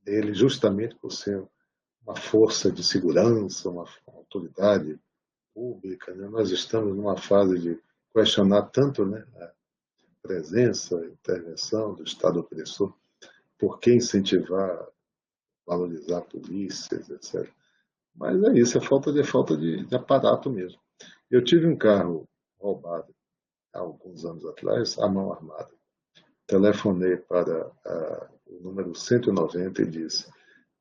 nele, justamente por ser uma força de segurança, uma autoridade pública. Né? Nós estamos numa fase de questionar tanto, né, a presença, a intervenção do Estado opressor, por que incentivar, valorizar polícias, etc. Mas é isso, é falta de aparato mesmo. Eu tive um carro roubado há alguns anos atrás, à mão armada. Telefonei para o número 190 e disse: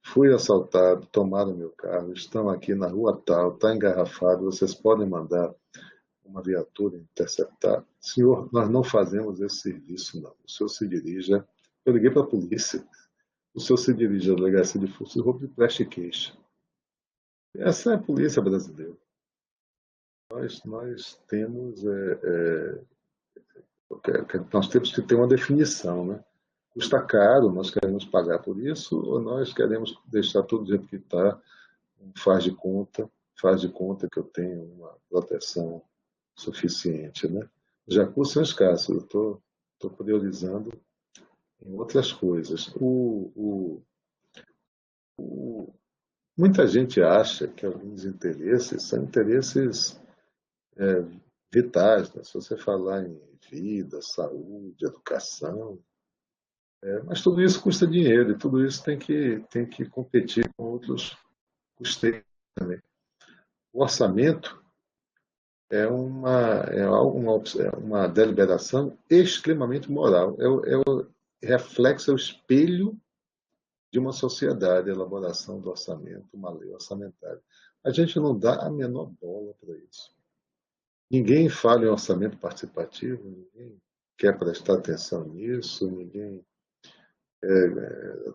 fui assaltado, tomaram meu carro, estão aqui na rua tal, está engarrafado, vocês podem mandar uma viatura interceptar? Senhor, nós não fazemos esse serviço, não. O senhor se dirija. Eu liguei para a polícia. O senhor se dirige à delegacia de furto de roubo e preste queixa. Essa é a polícia brasileira. Nós temos nós temos que ter uma definição, né? Custa caro, nós queremos pagar por isso ou nós queremos deixar tudo do jeito que está, faz de conta que eu tenho uma proteção suficiente, né? Os recursos são escassos, eu estou priorizando em outras coisas. Muita gente acha que alguns interesses são interesses vitais, né? Se você falar em vida, saúde, educação, mas tudo isso custa dinheiro e tudo isso tem que competir com outros custeios também. O orçamento é uma deliberação extremamente moral. O reflexo, é o espelho de uma sociedade, a elaboração do orçamento, uma lei orçamentária. A gente não dá a menor bola para isso. Ninguém fala em orçamento participativo, ninguém quer prestar atenção nisso,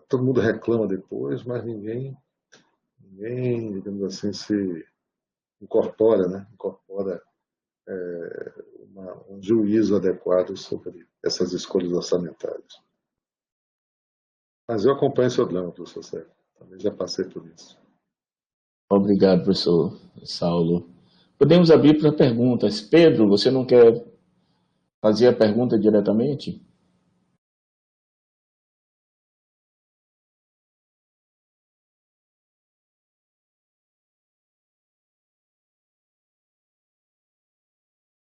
todo mundo reclama depois, mas ninguém, digamos assim, se incorpora, né? Incorpora um juízo adequado sobre essas escolhas orçamentárias. Mas eu acompanho o seu drama, professor Sérgio. Também já passei por isso. Obrigado, professor Saulo. Podemos abrir para perguntas. Pedro, você não quer fazer a pergunta diretamente?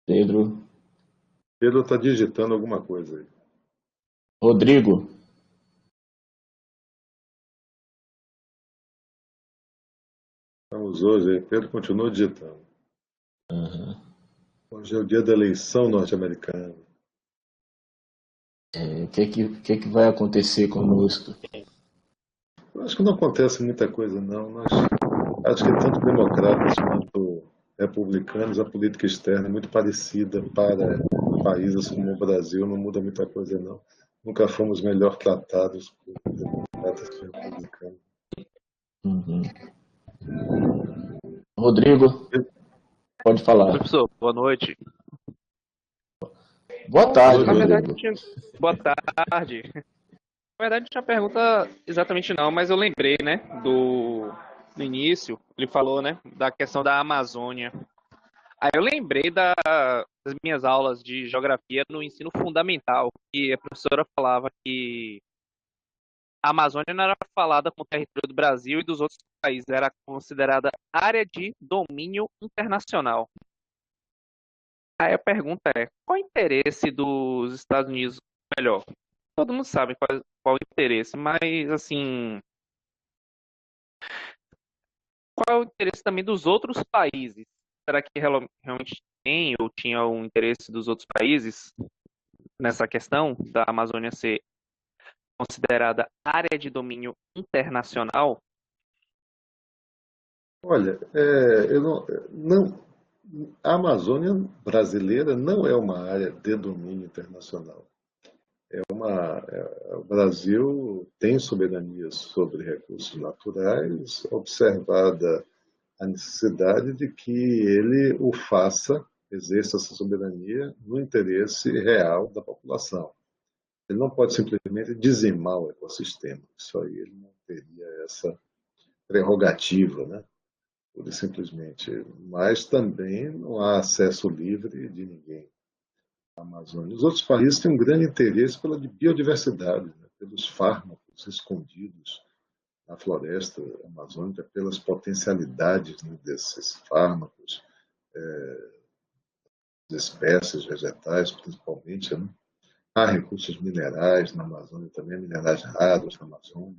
Pedro. Pedro está digitando alguma coisa aí. Rodrigo. Estamos hoje aí. Pedro continua digitando. Uhum. Hoje é o dia da eleição norte-americana. O que vai acontecer conosco? Eu acho que não acontece muita coisa, não. Acho que tanto democratas quanto republicanos, a política externa é muito parecida para países como o Brasil, não muda muita coisa, não. Nunca fomos melhor tratados por democratas que republicanos. Uhum. Rodrigo, pode falar. Professor, boa noite. Boa tarde, Na verdade, Rodrigo. boa tarde. Na verdade, não tinha pergunta exatamente não, mas eu lembrei, né, no início, ele falou, né, da questão da Amazônia. Aí eu lembrei das minhas aulas de geografia no ensino fundamental, que a professora falava que a Amazônia não era falada como território do Brasil e dos outros países, era considerada área de domínio internacional. Aí a pergunta é, qual o interesse dos Estados Unidos, melhor, todo mundo sabe qual o interesse, mas assim, qual é o interesse também dos outros países? Será que realmente tem ou tinha um interesse dos outros países nessa questão da Amazônia ser considerada área de domínio internacional? Olha, eu a Amazônia brasileira não é uma área de domínio internacional. O Brasil tem soberania sobre recursos naturais, observada a necessidade de que ele o faça, exerça essa soberania no interesse real da população. Ele não pode simplesmente dizimar o ecossistema. Isso aí ele não teria essa prerrogativa, né? Pura e simplesmente. Mas também não há acesso livre de ninguém à Amazônia. Os outros países têm um grande interesse pela biodiversidade, né? Pelos fármacos escondidos na floresta amazônica, pelas potencialidades, né, desses fármacos, espécies vegetais, principalmente, né? Há recursos minerais na Amazônia também, minerais raros na Amazônia.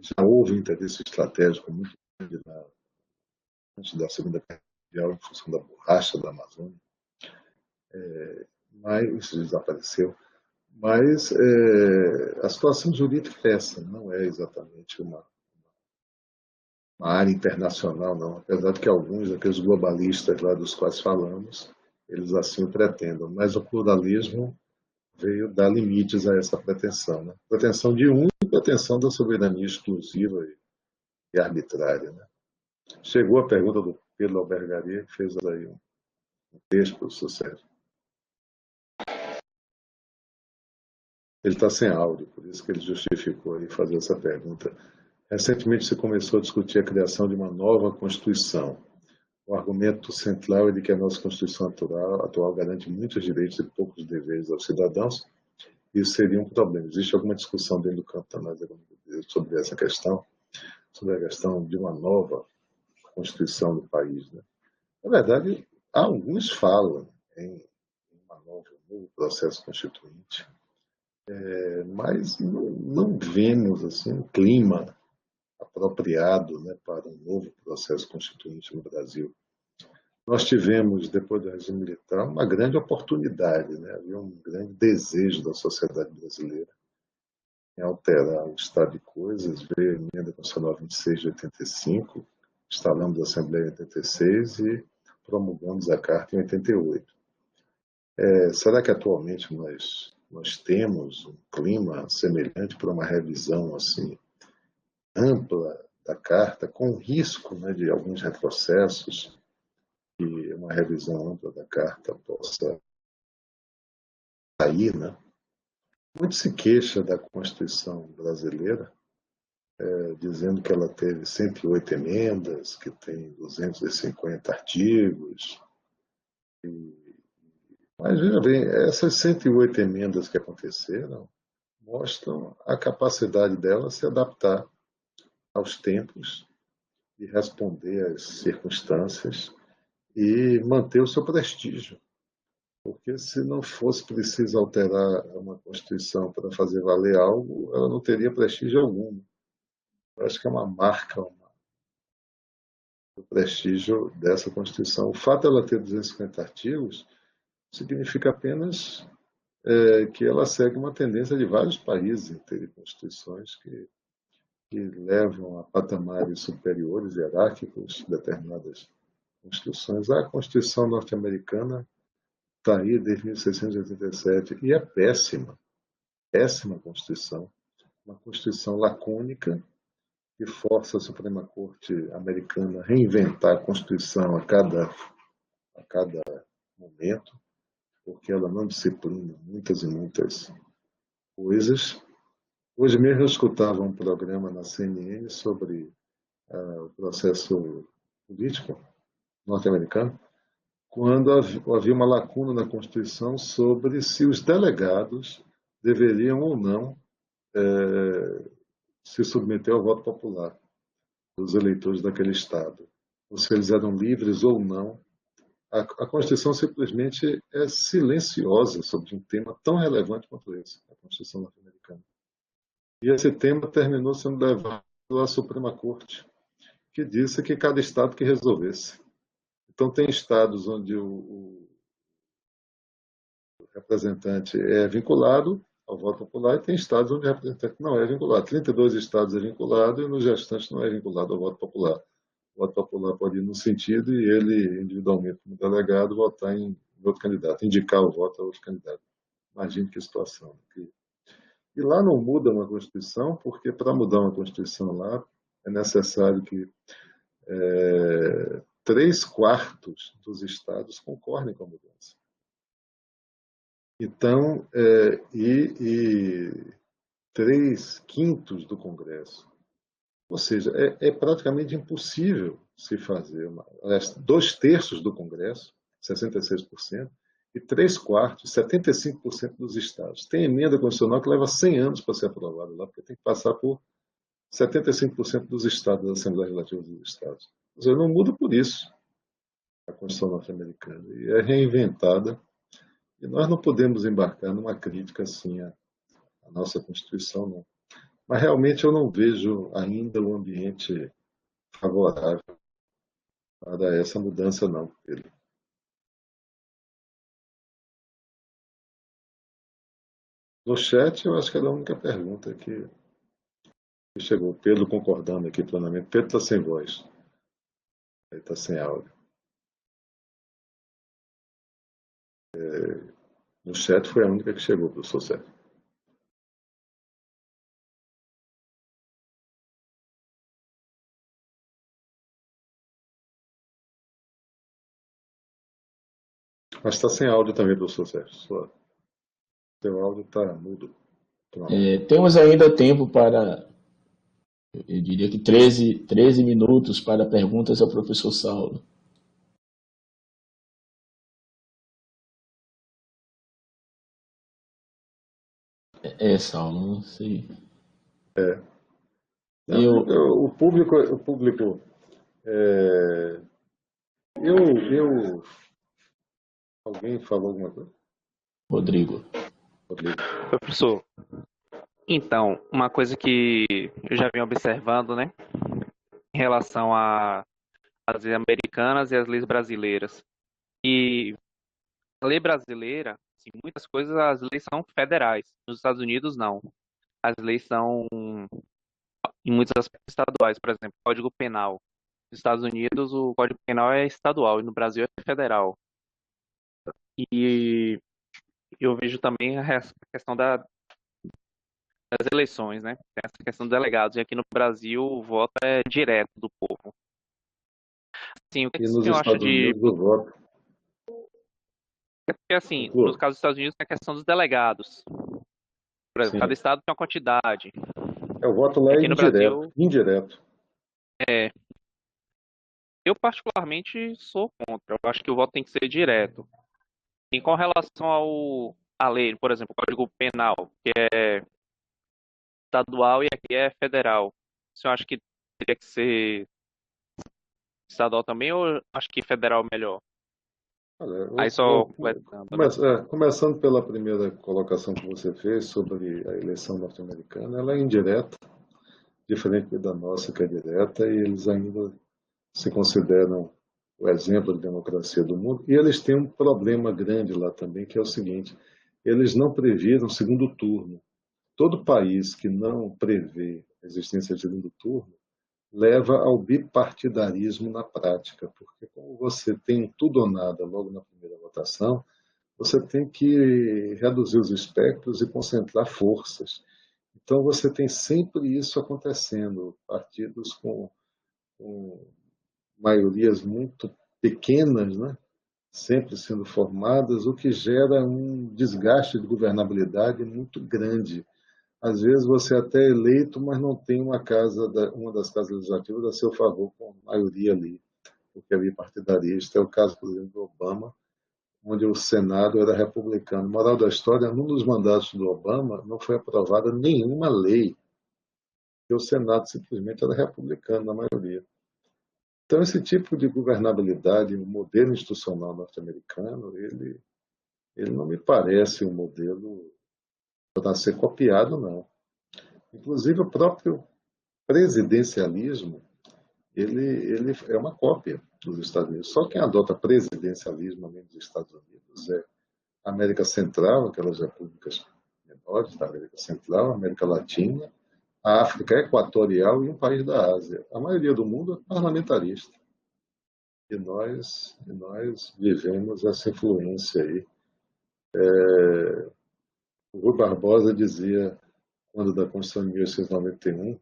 Já houve interesse estratégico muito grande antes da Segunda Guerra Mundial, em função da borracha da Amazônia, mas isso desapareceu. Mas a situação jurídica é essa, não é exatamente uma área internacional, não. Apesar de que alguns daqueles globalistas lá dos quais falamos, eles assim o pretendam. Mas o pluralismo veio dar limites a essa pretensão, né? Pretensão de um e pretensão da soberania exclusiva e arbitrária, né? Chegou a pergunta do Pedro Albergaria, que fez aí um texto para o sucesso. Ele está sem áudio, por isso que ele justificou aí fazer essa pergunta. Recentemente se começou a discutir a criação de uma nova Constituição. O argumento central é de que a nossa Constituição atual garante muitos direitos e poucos deveres aos cidadãos. Isso seria um problema. Existe alguma discussão dentro do campo da análise sobre essa questão, sobre a questão de uma nova Constituição do país, né? Na verdade, alguns falam em um novo processo constituinte, mas não vemos assim, um clima apropriado, né, para um novo processo constituinte no Brasil. Nós tivemos, depois do regime militar, uma grande oportunidade, né? Havia um grande desejo da sociedade brasileira em alterar o estado de coisas. Veio a emenda constitucional 26 de 85, instalamos a Assembleia em 86 e promulgamos a Carta em 88. Será que atualmente nós temos um clima semelhante para uma revisão assim ampla da Carta, com risco, né, de alguns retrocessos, que uma revisão ampla da Carta possa sair, né? Muito se queixa da Constituição brasileira, dizendo que ela teve 108 emendas, que tem 250 artigos. Mas, veja bem, essas 108 emendas que aconteceram mostram a capacidade dela se adaptar aos tempos e responder às circunstâncias e manter o seu prestígio. Porque se não fosse preciso alterar uma Constituição para fazer valer algo, ela não teria prestígio algum. Eu acho que é uma marca, do prestígio dessa Constituição. O fato de ela ter 250 artigos significa apenas que ela segue uma tendência de vários países em terem constituições que levam a patamares superiores, hierárquicos, determinadas constituições. A Constituição norte-americana está aí desde 1687 e é péssima, péssima Constituição, uma Constituição lacônica que força a Suprema Corte americana a reinventar a Constituição a cada momento, porque ela não disciplina muitas e muitas coisas. Hoje mesmo eu escutava um programa na CNN sobre o processo político norte-americano, quando havia uma lacuna na Constituição sobre se os delegados deveriam ou não se submeter ao voto popular dos eleitores daquele Estado, ou se eles eram livres ou não. A Constituição simplesmente é silenciosa sobre um tema tão relevante quanto esse, a Constituição norte-americana. E esse tema terminou sendo levado à Suprema Corte, que disse que cada Estado que resolvesse. Então, tem estados onde o representante é vinculado ao voto popular e tem estados onde o representante não é vinculado. 32 estados é vinculado e nos restantes não é vinculado ao voto popular. O voto popular pode ir no sentido e ele, individualmente, como delegado, votar em outro candidato, indicar o voto a outro candidato. Imagine que situação. E lá não muda uma Constituição, porque para mudar uma Constituição lá é necessário que 3/4 dos estados concordem com a mudança. Então, e 3/5 do Congresso. Ou seja, é praticamente impossível se fazer. 2/3 do Congresso, 66%, e 3/4, 75% dos estados. Tem emenda constitucional que leva 100 anos para ser aprovada lá, porque tem que passar por 75% dos estados, da Assembleia Legislativa dos Estados. Ou seja, não muda por isso a Constituição norte-americana. E é reinventada. E nós não podemos embarcar numa crítica assim à nossa Constituição, não. Mas realmente eu não vejo ainda um ambiente favorável para essa mudança, não. No chat, eu acho que era a única pergunta que chegou. Pedro concordando aqui plenamente. Pedro está sem voz. Ele está sem áudio. No chat foi a única que chegou, professor Sérgio. Mas está sem áudio também, professor Sérgio. Seu áudio está mudo. Temos ainda tempo para, eu diria que 13 minutos para perguntas ao professor Saulo. Saulo, não sei. O público alguém falou alguma coisa? Rodrigo. Professor, então, uma coisa que eu já venho observando, né, em relação às leis americanas e às leis brasileiras. E a lei brasileira, assim, muitas coisas, as leis são federais. Nos Estados Unidos, não. As leis são, em muitos aspectos, estaduais. Por exemplo, Código Penal. Nos Estados Unidos, o Código Penal é estadual e no Brasil é federal. E eu vejo também a questão das eleições, né? Tem essa questão dos delegados. E aqui no Brasil, o voto é direto do povo. Assim, o que E nos o senhor acha Estados de... Unidos o voto. Porque, assim, nos casos dos Estados Unidos, tem a questão dos delegados. Por exemplo, cada estado tem uma quantidade. O voto lá é aqui no Brasil, indireto. Eu particularmente sou contra. Eu acho que o voto tem que ser direto. E com relação à lei, por exemplo, o Código Penal, que é estadual e aqui é federal, o senhor acha que teria que ser estadual também ou acho que federal é melhor? Olha, Aí só começando pela primeira colocação que você fez sobre a eleição norte-americana, ela é indireta, diferente da nossa que é direta, e eles ainda se consideram o exemplo de democracia do mundo. E eles têm um problema grande lá também, que é o seguinte: eles não previram segundo turno. Todo país que não prevê a existência de segundo turno leva ao bipartidarismo na prática, porque como você tem tudo ou nada logo na primeira votação, você tem que reduzir os espectros e concentrar forças. Então você tem sempre isso acontecendo, partidos com maiorias muito pequenas, né? Sempre sendo formadas, o que gera um desgaste de governabilidade muito grande às vezes você é até eleito, mas não tem uma das casas legislativas a seu favor, com maioria ali, porque é bipartidarista. É o caso, por exemplo, do Obama, onde o Senado era republicano. Moral da história, num dos mandatos do Obama não foi aprovada nenhuma lei, porque o Senado simplesmente era republicano na maioria. Então, esse tipo de governabilidade, o modelo institucional norte-americano, ele não me parece um modelo para ser copiado, não. Inclusive, o próprio presidencialismo, ele é uma cópia dos Estados Unidos. Só quem adota presidencialismo além dos Estados Unidos é a América Central, aquelas repúblicas menores da América Central, a América Latina, a África Equatorial e um país da Ásia. A maioria do mundo é parlamentarista. E nós vivemos essa influência aí. O Rui Barbosa dizia, quando da Constituição de 1891,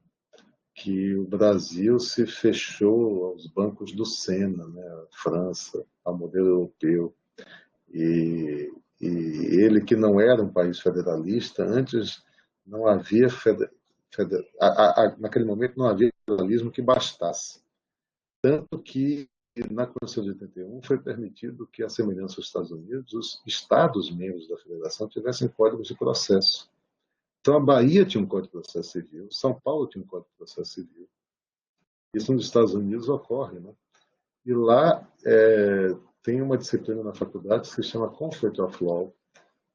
que o Brasil se fechou aos bancos do Sena, né, a França, ao modelo europeu. E ele, que não era um país federalista, antes não havia naquele momento não havia federalismo que bastasse. Tanto que na Constituição de 81 foi permitido que, a semelhança dos Estados Unidos, os estados membros da federação tivessem códigos de processo. Então a Bahia tinha um código de processo civil, São Paulo tinha um código de processo civil. Isso nos Estados Unidos ocorre, né? E lá tem uma disciplina na faculdade que se chama Conflict of Law,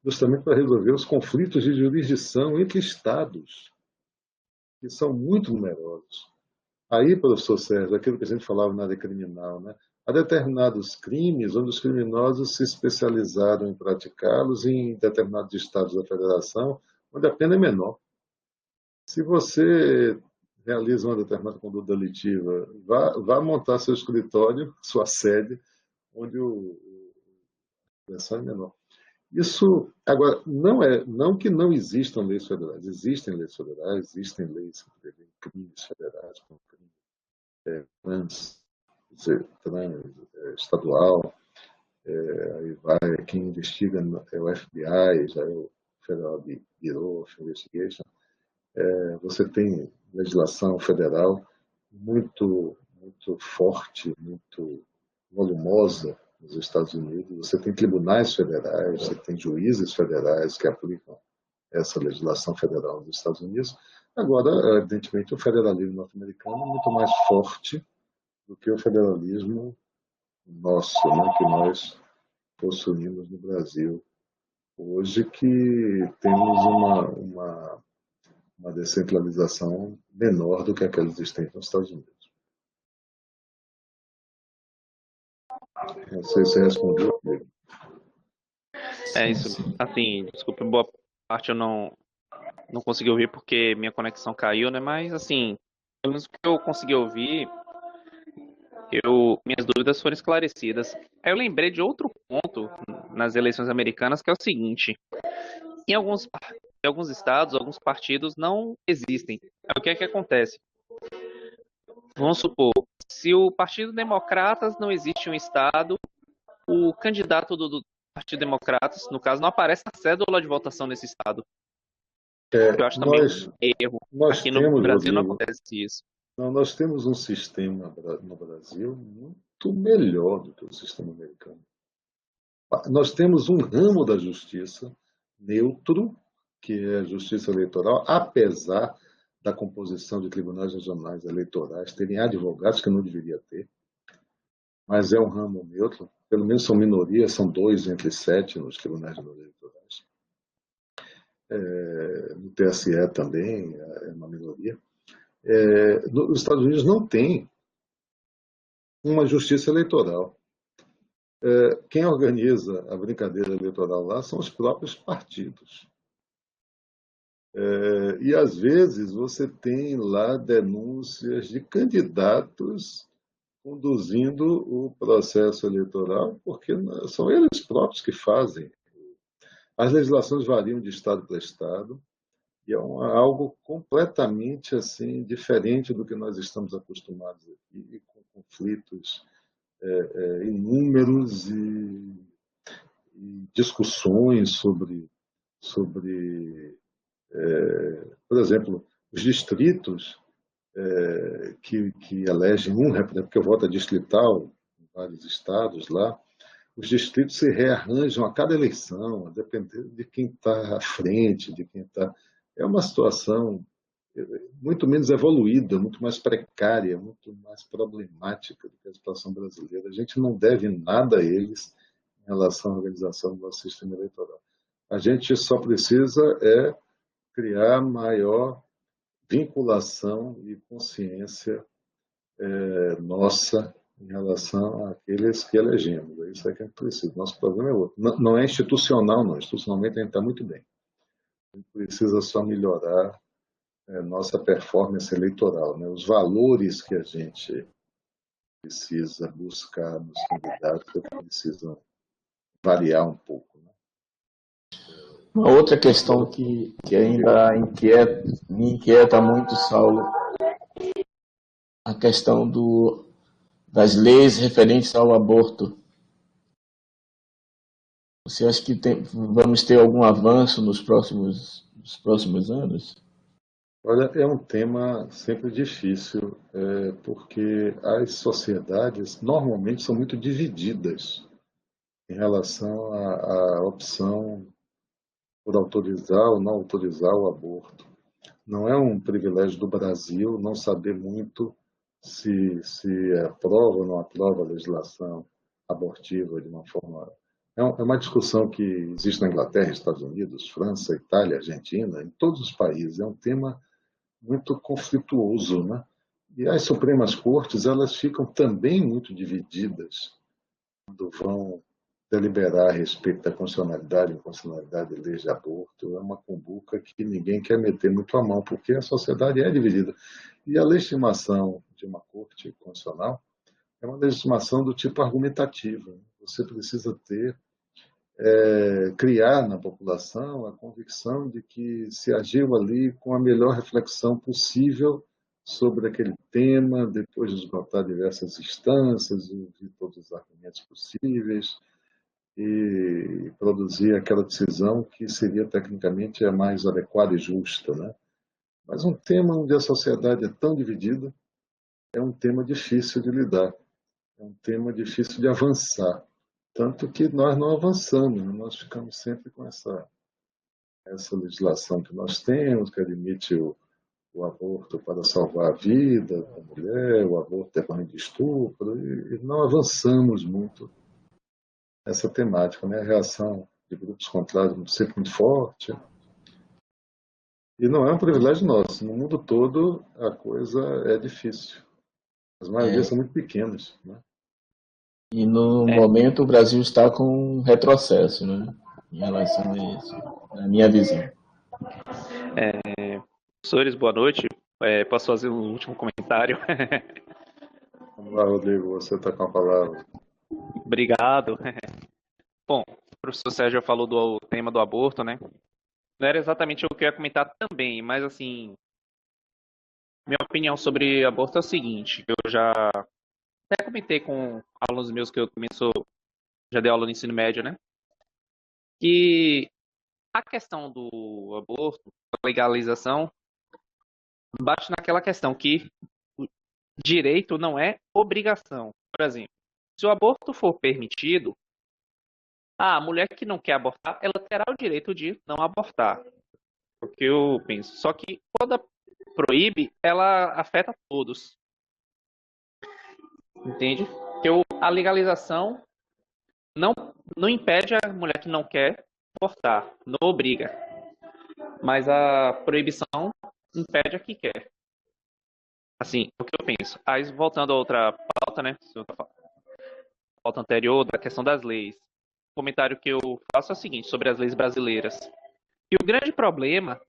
justamente para resolver os conflitos de jurisdição entre estados, que são muito numerosos. Aí, professor Sérgio, aquilo que a gente falava na área criminal, né? Há determinados crimes onde os criminosos se especializaram em praticá-los em determinados estados da federação, onde a pena é menor. Se você realiza uma determinada conduta delitiva, vá montar seu escritório, sua sede, onde a pena é menor. Isso, agora, não que não existam leis federais. Existem leis federais, existem leis que prevêem crimes federais, como estadual, aí vai, quem investiga é o FBI, já é o Federal Bureau of Investigation. Você tem legislação federal muito, muito forte, muito volumosa nos Estados Unidos. Você tem tribunais federais, você tem juízes federais que aplicam essa legislação federal nos Estados Unidos. Agora, evidentemente, o federalismo norte-americano é muito mais forte do que o federalismo nosso, né, que nós possuímos no Brasil hoje, que temos uma descentralização menor do que aquela existente nos Estados Unidos. Não sei se respondeu. É isso. Assim, desculpa, boa parte eu não consegui ouvir porque minha conexão caiu, né? Mas assim, pelo menos o que eu consegui ouvir, minhas dúvidas foram esclarecidas. Aí eu lembrei de outro ponto nas eleições americanas, que é o seguinte: em alguns estados, alguns partidos não existem. Aí o que é que acontece? Vamos supor, se o Partido Democratas não existe em um estado, o candidato do Partido Democratas, no caso, não aparece na cédula de votação nesse estado. Eu acho também Nós, um erro. nós Aqui no temos, Brasil não Rodrigo, acontece isso. nós temos um sistema no Brasil muito melhor do que o sistema americano. Nós temos um ramo da justiça neutro, que é a justiça eleitoral, apesar da composição de tribunais regionais eleitorais terem advogados que não deveria ter, mas é um ramo neutro, pelo menos são minorias, são 2 entre 7 nos tribunais eleitorais. No TSE também é uma minoria. Nos Estados Unidos não tem uma justiça eleitoral. Quem organiza a brincadeira eleitoral lá são os próprios partidos. E às vezes você tem lá denúncias de candidatos conduzindo o processo eleitoral, porque são eles próprios que fazem. As legislações variam de estado para estado e é algo completamente assim diferente do que nós estamos acostumados aqui, com conflitos inúmeros e discussões sobre Por exemplo, os distritos que elegem um representante, porque o voto é distrital em vários estados lá, os distritos se rearranjam a cada eleição, a depender de quem está à frente, de quem está. É uma situação muito menos evoluída, muito mais precária, muito mais problemática do que a situação brasileira. A gente não deve nada a eles em relação à organização do nosso sistema eleitoral. A gente só precisa criar maior vinculação e consciência nossa em relação àqueles que elegemos. É isso que a gente precisa. Nosso problema é outro. Não é institucional, não. Institucionalmente a gente está muito bem. A gente precisa só melhorar nossa performance eleitoral, né? Os valores que a gente precisa buscar nos candidatos precisam variar um pouco. Né? Uma outra questão que ainda me inquieta muito, Saulo, a questão das leis referentes ao aborto. Você acha que vamos ter algum avanço nos próximos anos? Olha, é um tema sempre difícil, porque as sociedades normalmente são muito divididas em relação à opção por autorizar ou não autorizar o aborto. Não é um privilégio do Brasil não saber muito se aprova ou não aprova a legislação abortiva de uma forma. É uma discussão que existe na Inglaterra, Estados Unidos, França, Itália, Argentina, em todos os países. É um tema muito conflituoso, né? E as Supremas Cortes, elas ficam também muito divididas quando vão deliberar a respeito da constitucionalidade e inconstitucionalidade de leis de aborto. É uma cumbuca que ninguém quer meter muito a mão, porque a sociedade é dividida. E a legitimação de uma corte constitucional é uma legitimação do tipo argumentativa. Você precisa criar na população a convicção de que se agiu ali com a melhor reflexão possível sobre aquele tema, depois de esgotar diversas instâncias, ouvir todos os argumentos possíveis e produzir aquela decisão que seria tecnicamente a mais adequada e justa, né? Mas um tema onde a sociedade é tão dividida é um tema difícil de lidar, é um tema difícil de avançar. Tanto que nós não avançamos, né? Nós ficamos sempre com essa legislação que nós temos, que admite o aborto para salvar a vida da mulher, o aborto decorrente de estupro, e não avançamos muito nessa temática, né? A reação de grupos contrários sempre muito forte. E não é um privilégio nosso. No mundo todo, a coisa é difícil. As maiorias são muito pequenas, né? E no momento o Brasil está com um retrocesso, né, em relação a isso, na minha visão. Professores, boa noite. Posso fazer um último comentário? Vamos lá, Rodrigo, você está com a palavra. Obrigado. Bom, o professor Sérgio falou do tema do aborto, né? Não era exatamente o que eu ia comentar também, mas assim, minha opinião sobre aborto é o seguinte, eu já até comentei com alunos meus que eu também já dei aula no ensino médio, né? Que a questão do aborto, a legalização, bate naquela questão que o direito não é obrigação. Por exemplo, se o aborto for permitido, a mulher que não quer abortar, ela terá o direito de não abortar. O que eu penso. Só que quando proíbe, ela afeta todos. Entende? Porque a legalização não impede a mulher que não quer abortar, não obriga. Mas a proibição impede a que quer. Assim, o que eu penso. Aí, voltando a outra pauta, né? Pauta anterior, da questão das leis. O comentário que eu faço é o seguinte, sobre as leis brasileiras. E o grande problema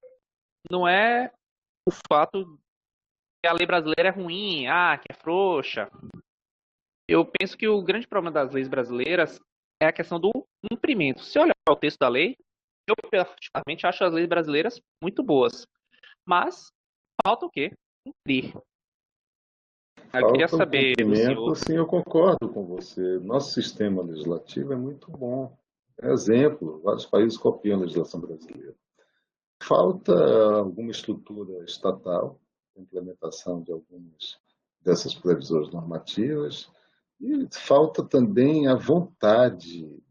não é o fato que a lei brasileira é ruim, que é frouxa. Eu penso que o grande problema das leis brasileiras é a questão do cumprimento. Se olhar o texto da lei, eu particularmente acho as leis brasileiras muito boas. Mas falta o quê? Cumprir. Eu queria saber do senhor. Sim, eu concordo com você. Nosso sistema legislativo é muito bom. É exemplo. Vários países copiam a legislação brasileira. Falta alguma estrutura estatal, implementação de algumas dessas previsões normativas, e falta também a vontade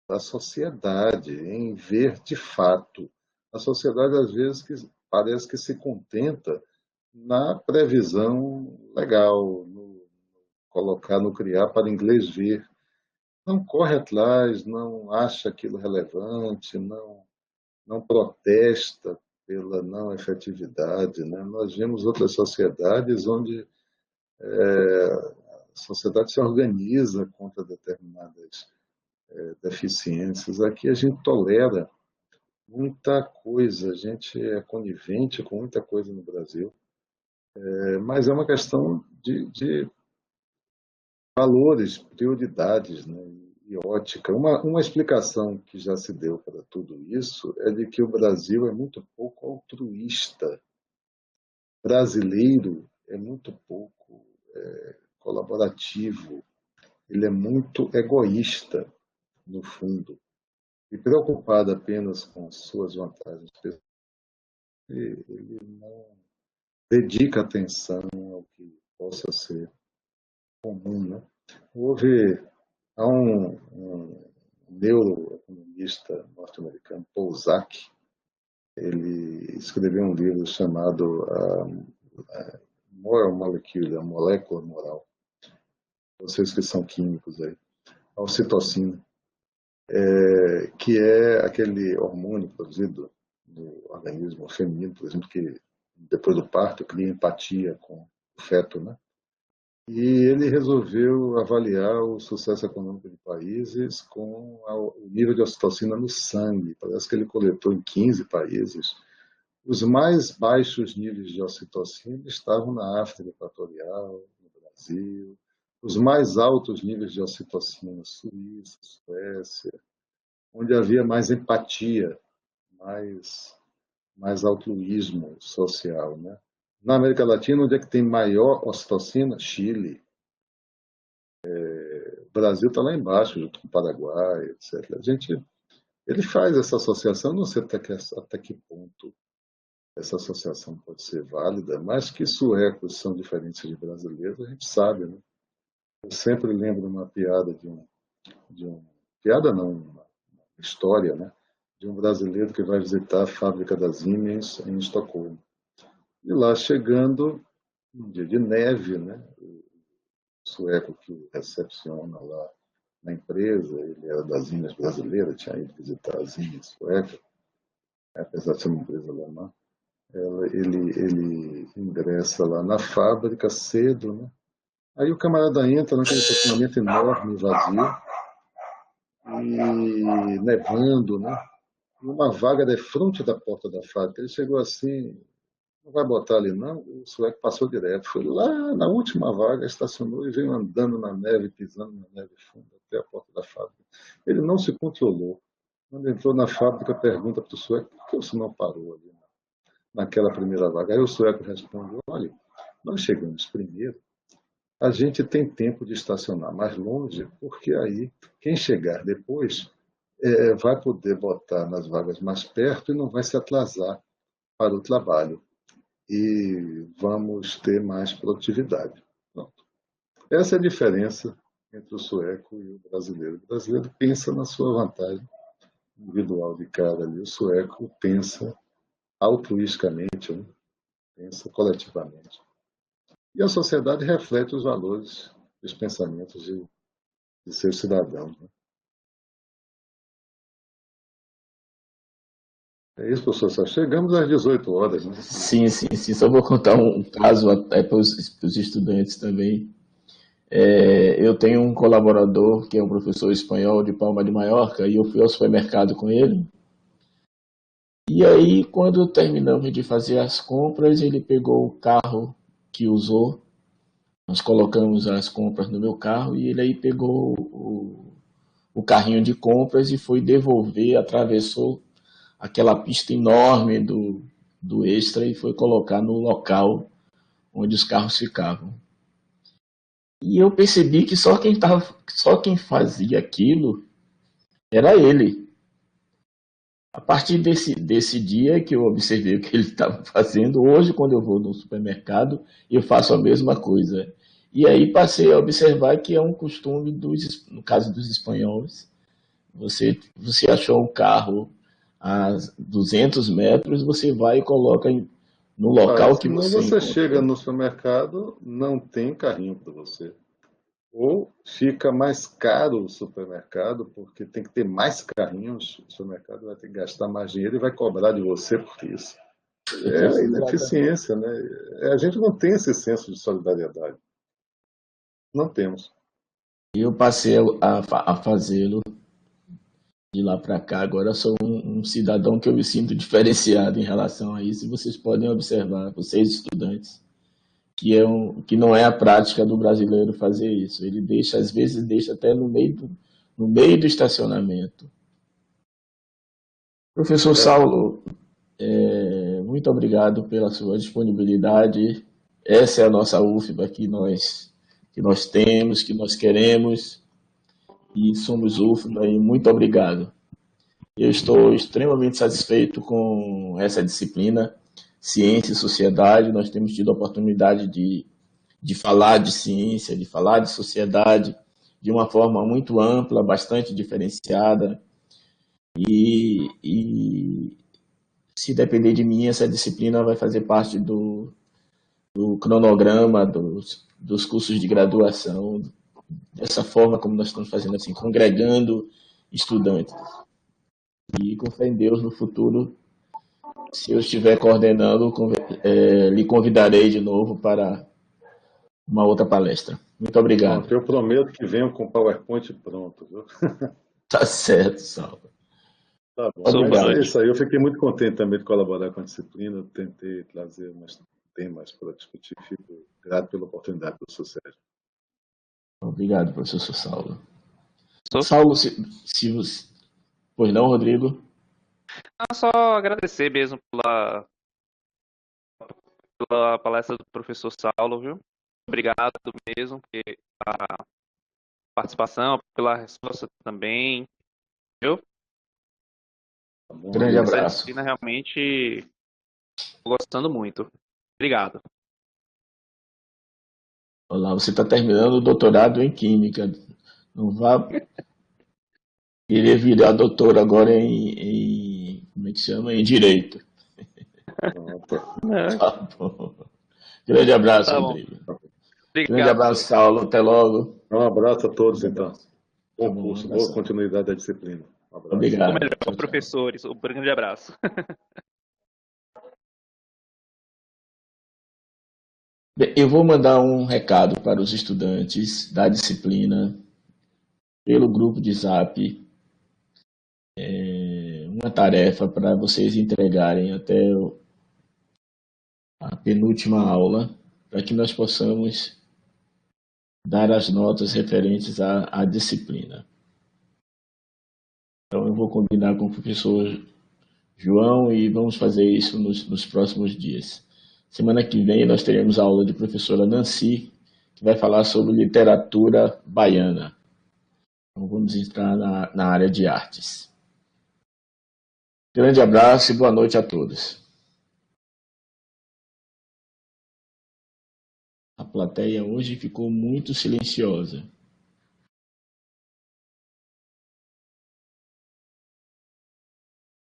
da sociedade em ver de fato. A sociedade, às vezes, parece que se contenta na previsão legal, no colocar, no criar para inglês ver. Não corre atrás, não acha aquilo relevante, não protesta pela não efetividade. Né? Nós vemos outras sociedades onde a sociedade se organiza contra determinadas deficiências. Aqui a gente tolera muita coisa, a gente é conivente com muita coisa no Brasil, mas é uma questão de valores, prioridades, né? E ótica. Uma explicação que já se deu para tudo isso é de que o Brasil é muito pouco altruísta. Brasileiro é muito pouco colaborativo, ele é muito egoísta, no fundo, e preocupado apenas com suas vantagens pessoais, ele não dedica atenção ao que possa ser comum. Né? Há um neuroeconomista norte-americano, Paul Zak, ele escreveu um livro chamado Moral Molecule, a molécula moral. Vocês que são químicos aí, a ocitocina, que é aquele hormônio produzido no organismo feminino, por exemplo, que depois do parto cria empatia com o feto, né? E ele resolveu avaliar o sucesso econômico de países com o nível de ocitocina no sangue. Parece que ele coletou em 15 países. Os mais baixos níveis de ocitocina estavam na África Equatorial, no Brasil. Os mais altos níveis de ocitocina, Suíça, Suécia, onde havia mais empatia, mais altruísmo social, né? Na América Latina, onde é que tem maior ocitocina? Chile. O Brasil está lá embaixo, junto com o Paraguai, etc. Ele faz essa associação, não sei até que ponto essa associação pode ser válida, mas que suecos são diferentes de brasileiros, a gente sabe, né? Eu sempre lembro uma piada piada não, uma história, né? De um brasileiro que vai visitar a fábrica da Siemens em Estocolmo. E lá chegando, um dia de neve, né? O sueco que o recepciona lá na empresa, ele era da Siemens brasileira, tinha ido visitar a Siemens sueca, apesar de ser uma empresa alemã. Ele ingressa lá na fábrica cedo, né? Aí o camarada entra naquele estacionamento enorme, vazio, e nevando, né? Uma vaga de frente da porta da fábrica. Ele chegou assim, não vai botar ali não? O sueco passou direto. Foi lá na última vaga, estacionou e veio andando na neve, pisando na neve funda até a porta da fábrica. Ele não se controlou. Quando entrou na fábrica, pergunta para o sueco, por que você não parou ali naquela primeira vaga? Aí o sueco responde, olha, nós chegamos primeiro, a gente tem tempo de estacionar mais longe, porque aí quem chegar depois vai poder botar nas vagas mais perto e não vai se atrasar para o trabalho. E vamos ter mais produtividade. Pronto. Essa é a diferença entre o sueco e o brasileiro. O brasileiro pensa na sua vantagem individual de cada ali. O sueco pensa altruisticamente, né? Pensa coletivamente. E a sociedade reflete os valores e os pensamentos de seus cidadãos. Né? É isso, professor. Só chegamos às 18 horas. Né? Sim. Só vou contar um caso até para os estudantes também. Eu tenho um colaborador que é um professor espanhol de Palma de Mallorca e eu fui ao supermercado com ele. E aí, quando terminamos de fazer as compras, ele pegou o carro que usou. Nós colocamos as compras no meu carro e ele aí pegou o carrinho de compras e foi devolver, atravessou aquela pista enorme do Extra e foi colocar no local onde os carros ficavam. E eu percebi que só quem fazia aquilo era ele. A partir desse dia que eu observei o que ele estava fazendo, hoje, quando eu vou no supermercado, eu faço a mesma coisa. E aí passei a observar que é um costume, no caso dos espanhóis, você achou um carro a 200 metros, você vai e coloca no local que Senão você você chega encontrou. no supermercado, não tem carrinho para você. Ou fica mais caro o supermercado, porque tem que ter mais carrinhos, o supermercado vai ter que gastar mais dinheiro e vai cobrar de você por isso. É a Exatamente. ineficiência, né? A gente não tem esse senso de solidariedade. Não temos. E eu passei a fazê-lo de lá para cá. Agora eu sou um cidadão que eu me sinto diferenciado em relação a isso. E vocês podem observar, vocês estudantes, que não é a prática do brasileiro fazer isso. Ele deixa, às vezes, deixa até no meio do estacionamento. Professor É, Saulo, muito obrigado pela sua disponibilidade. Essa é a nossa UFBA que nós temos, que nós queremos, e somos UFBA, e muito obrigado. Eu estou extremamente satisfeito com essa disciplina, Ciência e Sociedade. Nós temos tido a oportunidade de falar de ciência, de falar de sociedade, de uma forma muito ampla, bastante diferenciada. E se depender de mim, essa disciplina vai fazer parte do cronograma dos cursos de graduação, dessa forma como nós estamos fazendo, assim, congregando estudantes. E com fé em Deus, no futuro, se eu estiver coordenando, lhe convidarei de novo para uma outra palestra. Muito obrigado. pronto, eu prometo que venho com o PowerPoint pronto, viu? Tá certo, Salva. Tá bom, Sou boa mas é Obrigado. noite. isso aí. Eu fiquei muito contente também de colaborar com a disciplina, tentei trazer mais temas para discutir. Fico grato pela oportunidade do sucesso. Obrigado, professor Saulo. Sou Saulo, se você... Pois não, Rodrigo? só agradecer mesmo pela palestra do professor Saulo, viu? Obrigado mesmo pela participação, pela resposta também, viu? Tá bom, Grande Luiz? Essa abraço. disciplina realmente estou gostando muito. Obrigado. Olá, você está terminando o doutorado em Química. Não vá querer virar doutor agora como é que chama? Em Direito. Pronto. É, Tá bom. Grande abraço, tá bom. Rodrigo. Grande Obrigado, abraço, professor. Saulo. Até logo. Um abraço a todos, Grande então. abraço. Tá Bom bom, um curso, boa abração. continuidade da disciplina. Um abraço. Ou Obrigado. melhor, Tchau, tchau. professores, um grande abraço. Bem, eu vou mandar um recado para os estudantes da disciplina pelo grupo de Zap, uma tarefa para vocês entregarem até a penúltima aula, para que nós possamos dar as notas referentes à disciplina. Então, eu vou combinar com o professor João e vamos fazer isso nos próximos dias. Semana que vem nós teremos a aula de professora Nancy, que vai falar sobre literatura baiana. Então, vamos entrar na área de artes. Grande abraço e boa noite a todos. A plateia hoje ficou muito silenciosa.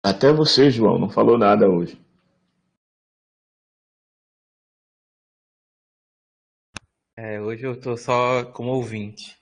Até você, João, não falou nada hoje. Hoje eu tô só como ouvinte.